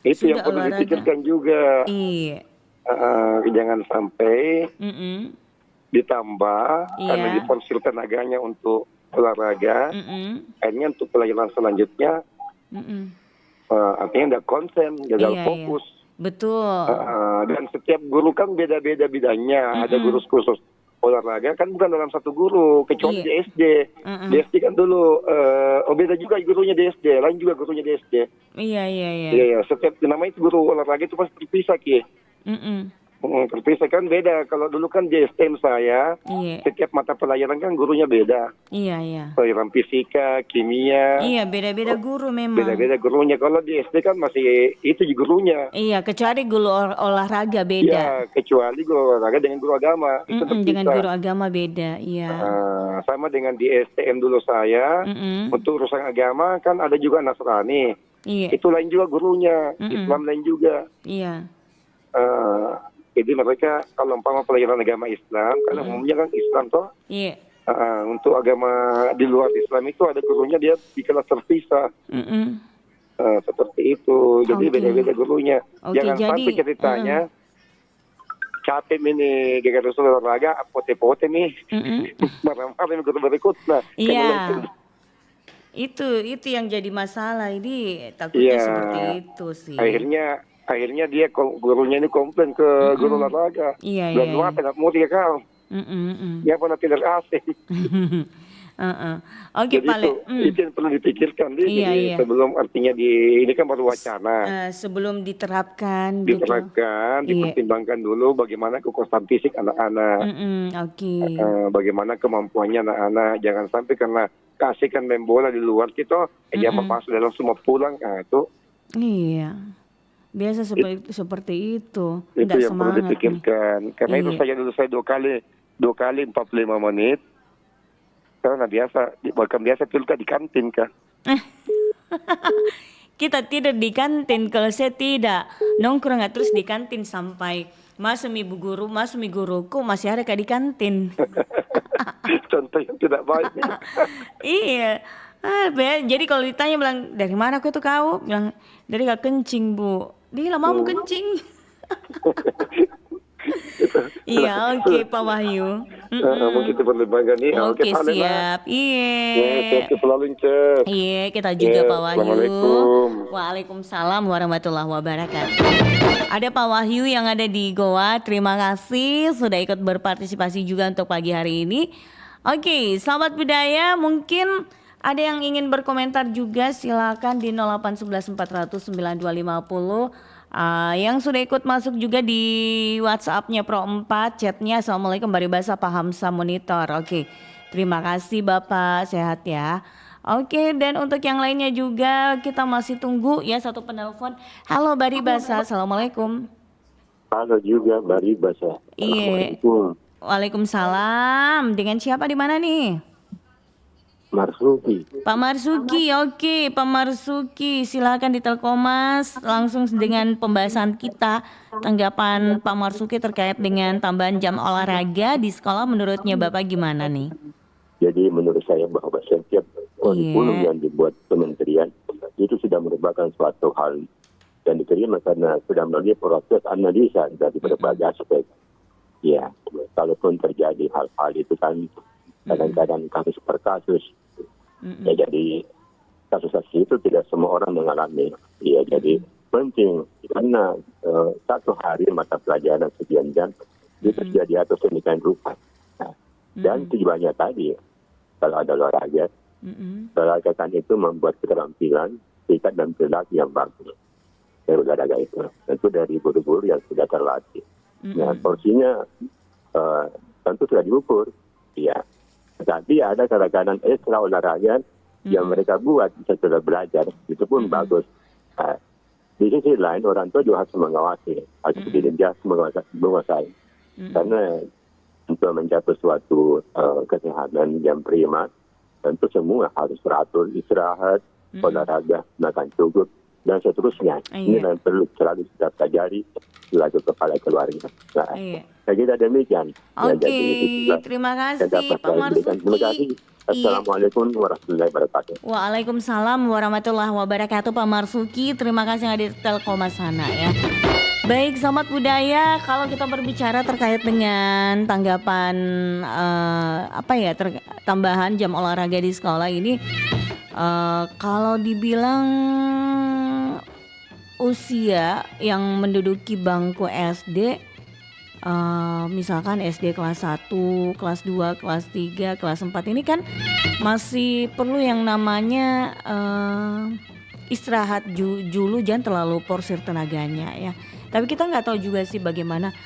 Itu yang perlu dipikirkan juga. Iya. Jangan sampai ditambah karena diporsir tenaganya untuk olahraga. Akhirnya untuk pelajaran selanjutnya artinya ada konsen, gagal fokus. Betul. Dan setiap guru kan beda-beda bidangnya. Ada guru khusus olahraga kan bukan dalam satu guru, kecuali di SD. Di SD kan dulu beda juga gurunya di SD, lain juga gurunya di SD. Iya. Setiap namanya itu guru olahraga itu pasti terpisah Ki. Terpisah kan beda. Kalau dulu kan di STM saya, setiap mata pelajaran kan gurunya beda. Iya. Pelajaran fisika, kimia. Iya, beda-beda guru memang. Beda-beda gurunya. Kalau di SD kan masih itu gurunya. Iya, kecuali guru olahraga beda. Iya, kecuali guru olahraga dengan guru agama. Itu dengan guru agama beda, iya. Sama dengan di STM dulu saya, untuk urusan agama kan ada juga Nasrani. Iya. Itu lain juga gurunya, Islam lain juga. Iya. Jadi mereka kalau umpama pelajaran agama Islam, kan umumnya kan Islam toh. Iya. Untuk agama di luar Islam itu ada gurunya dia di kelas terpisah. Seperti itu. Jadi beda-beda gurunya. Jangan sampai ceritanya capek ini gara-gara olahraga pote-pote nih. Marah-marah guru berikutnya. Iya. Itu yang jadi masalah ini, takutnya seperti itu sih. Akhirnya dia gurunya ini komplain ke guru olahraga. Iya. Dan luar tidak mau dia kau. Dia pernah tidak asing. Oke, Jadi Pale. itu yang perlu dipikirkan. Iya. Sebelum artinya ini kan baru wacana. Sebelum diterapkan gitu. Dipertimbangkan dulu bagaimana kekuatan fisik anak-anak. Oke. Bagaimana kemampuannya anak-anak. Jangan sampai karena kasihkan main bola di luar kita, dia masuk dalam semua pulang. Itu. Iya. Biasa seperti itu. Itu Nggak yang perlu semangat dipikirkan. Karena itu saya dua kali 45 menit. Karena bahkan biasa pilka di kantin kah? Kita tidak di kantin, kalau saya tidak nongkrong terus di kantin sampai masuk mi guruku masih ada di kantin. Contoh yang tidak baik. Iya. Jadi kalau ditanya bilang dari mana aku tuh kau? Bilang dari gak kencing bu. Dia lama mau kencing. Iya, oke Pak Wahyu. Mungkin kita pertimbangkan nih. Oke, siap. Iya. Iya, kita juga Pak Wahyu. Assalamualaikum. Waalaikumsalam warahmatullahi wabarakatuh. Ada Pak Wahyu yang ada di Goa. Terima kasih sudah ikut berpartisipasi juga untuk pagi hari ini. Oke, sahabat budaya, mungkin ada yang ingin berkomentar juga, silakan di 0811 400 9250. Yang sudah ikut masuk juga di WhatsApp-nya Pro 4, chatnya Assalamualaikum Baribasa Pak Hamsa Monitor. Oke, terima kasih Bapak, sehat ya. Oke, dan untuk yang lainnya juga kita masih tunggu ya satu penelpon. Halo Baribasa, Assalamualaikum. Halo juga Baribasa. Iya. Waalaikumsalam. Dengan siapa di mana nih? Marsuki. Pak Marsuki, oke Pak Marsuki, silakan di Telkomas langsung dengan pembahasan kita. Tanggapan Pak Marsuki terkait dengan tambahan jam olahraga di sekolah, menurutnya Bapak gimana nih? Jadi menurut saya bahwa setiap kurikulum yang dibuat kementerian itu sudah merupakan suatu hal dan diterima karena sudah melalui proses analisa dari berbagai aspek. Ya, kalaupun terjadi hal-hal itu kan kadang-kadang kasus per kasus. Ya, jadi kasus-kasus itu tidak semua orang mengalami. Ya, jadi penting karena satu hari mata pelajaran sekian jam itu sudah diatur sedemikian rupa. Nah, dan tujuannya tadi kalau ada olahraga, olahraga itu membuat keterampilan sikap dan perilaku yang bagus. Dari olahraga itu tentu dari guru-guru yang sudah terlatih. Nah, porsinya tentu sudah diukur. Ya. Tapi ada kadang-kadang ekstra olahraga yang mereka buat setelah belajar, itu pun bagus. Nah, di sisi lain orang tua juga harus mengawasi, harus menguasai. Karena untuk mencapai suatu kesehatan yang prima, tentu semua harus teratur, istirahat, olahraga, makan cukup, dan seterusnya. Ini yang perlu selalu kita pelajari selaku kepala keluarga. Nah, kita demikian. Oke, terima kasih Pak Marsuki. Terima kasih. Assalamualaikum warahmatullahi wabarakatuh. Waalaikumsalam warahmatullahi wabarakatuh Pak Marsuki. Terima kasih yang ada di Telkomas sana ya. Baik, sahabat budaya, kalau kita berbicara terkait dengan tanggapan tambahan jam olahraga di sekolah ini, kalau dibilang usia yang menduduki bangku SD, misalkan SD kelas 1, kelas 2, kelas 3, kelas 4 ini kan masih perlu yang namanya istirahat dulu, jangan terlalu porsir tenaganya ya. Tapi kita nggak tahu juga sih bagaimana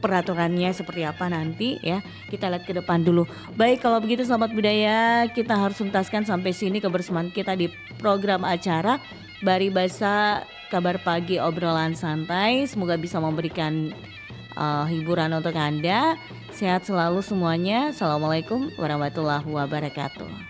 peraturannya seperti apa nanti ya. Kita lihat ke depan dulu. Baik, kalau begitu sahabat budaya, kita harus tuntaskan sampai sini kebersamaan kita di program acara Baribasa Kabar Pagi Obrolan Santai. Semoga bisa memberikan hiburan untuk Anda. Sehat selalu semuanya. Assalamualaikum warahmatullahi wabarakatuh.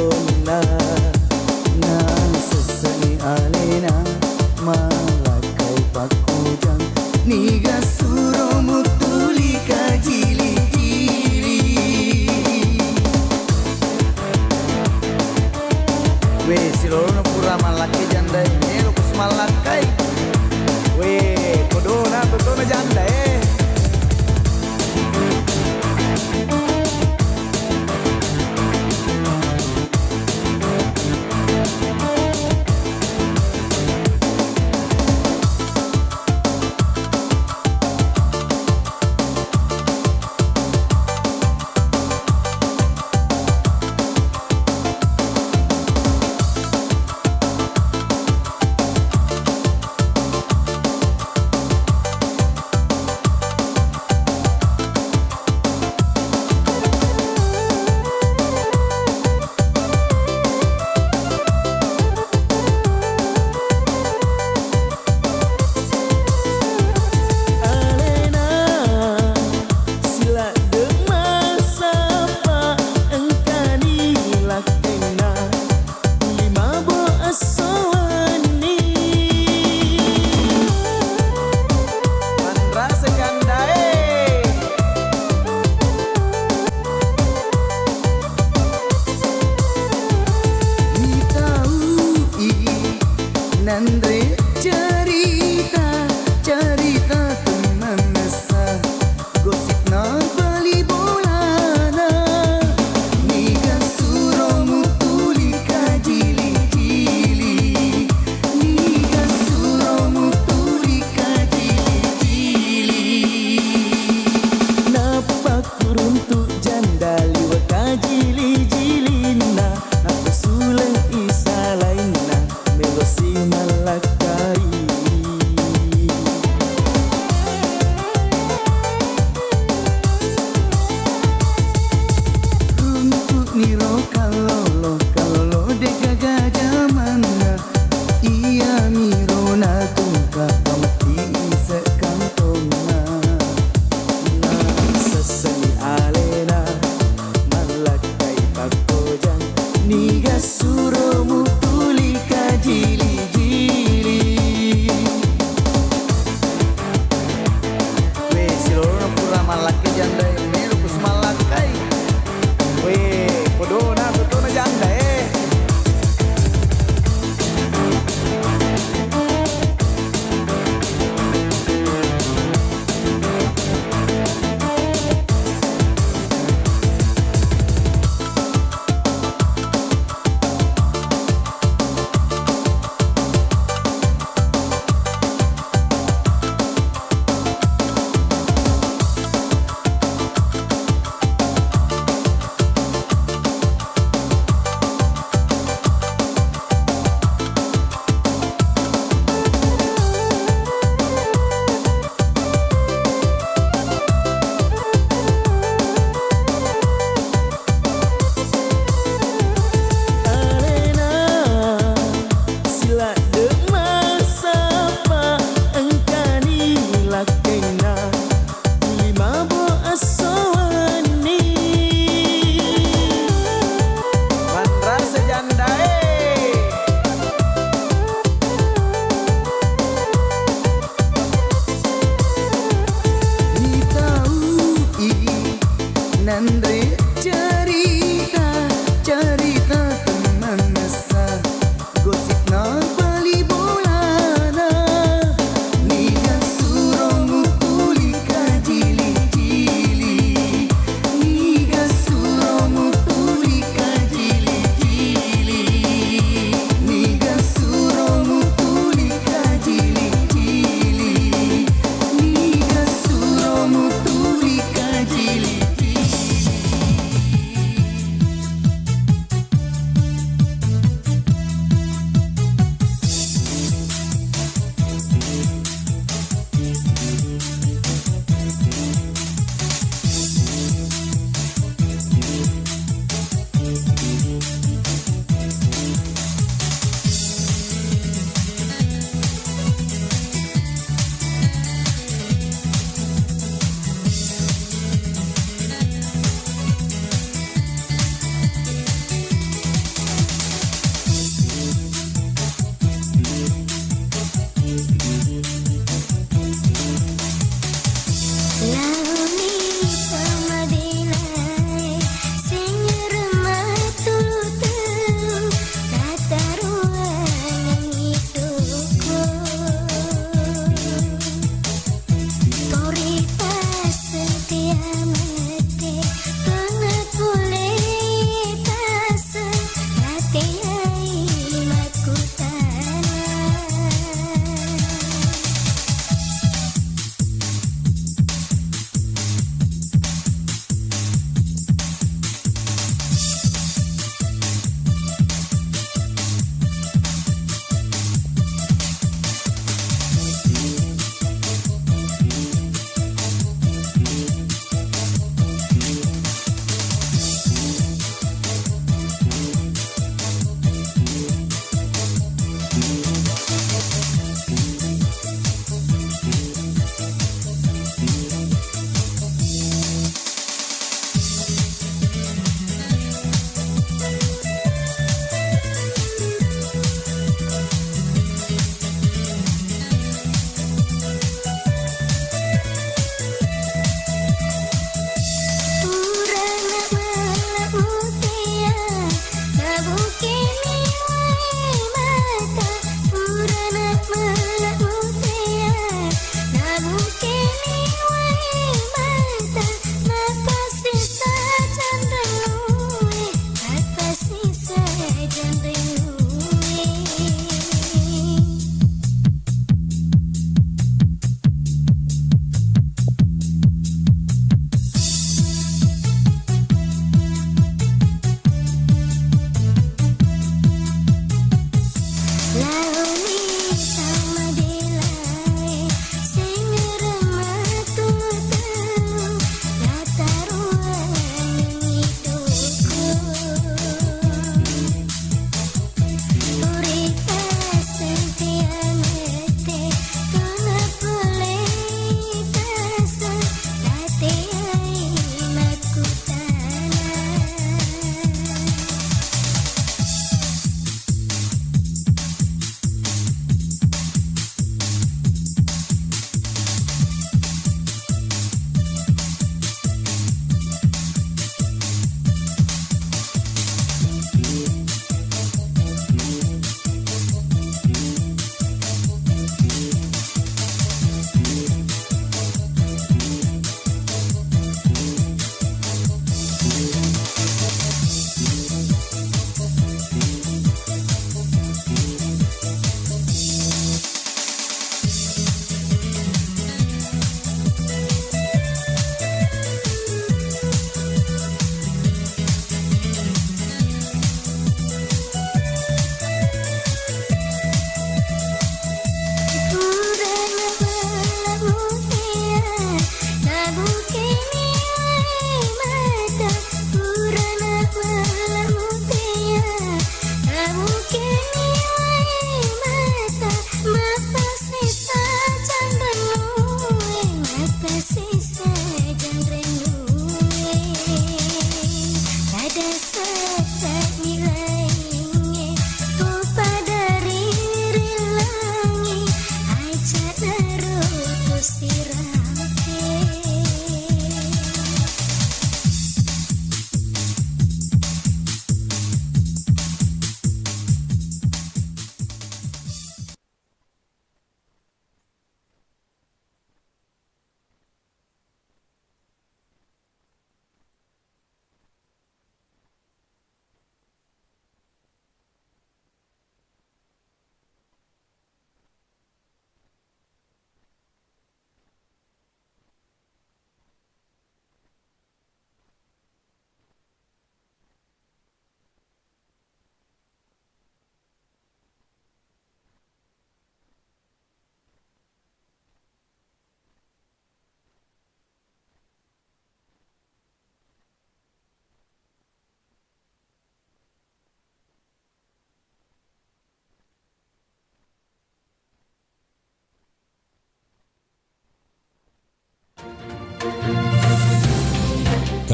pesona na seseni alena malakai pakujang niga suromu tulika jili-jili we silorono pura malaki janda nelo kus malakai we kodona totona janda Nandre cerita teman mesa gosip na bali bolana niga suromu tulika jili-jili niga suromu tulika jili-jili napak kuruntuk janda liwa kajili-jilina aku suleng isa lainna melosi malakai untuk niro kalolo deka gajamana iya miro na tungka pamati sekantona na seseni alena malakai pakojang niga suromu tulika jili-jili we silorono pura malaki janda yang meru kus malakai we kodona totona janda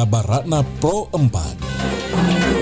Kabar Ratna Pro 4.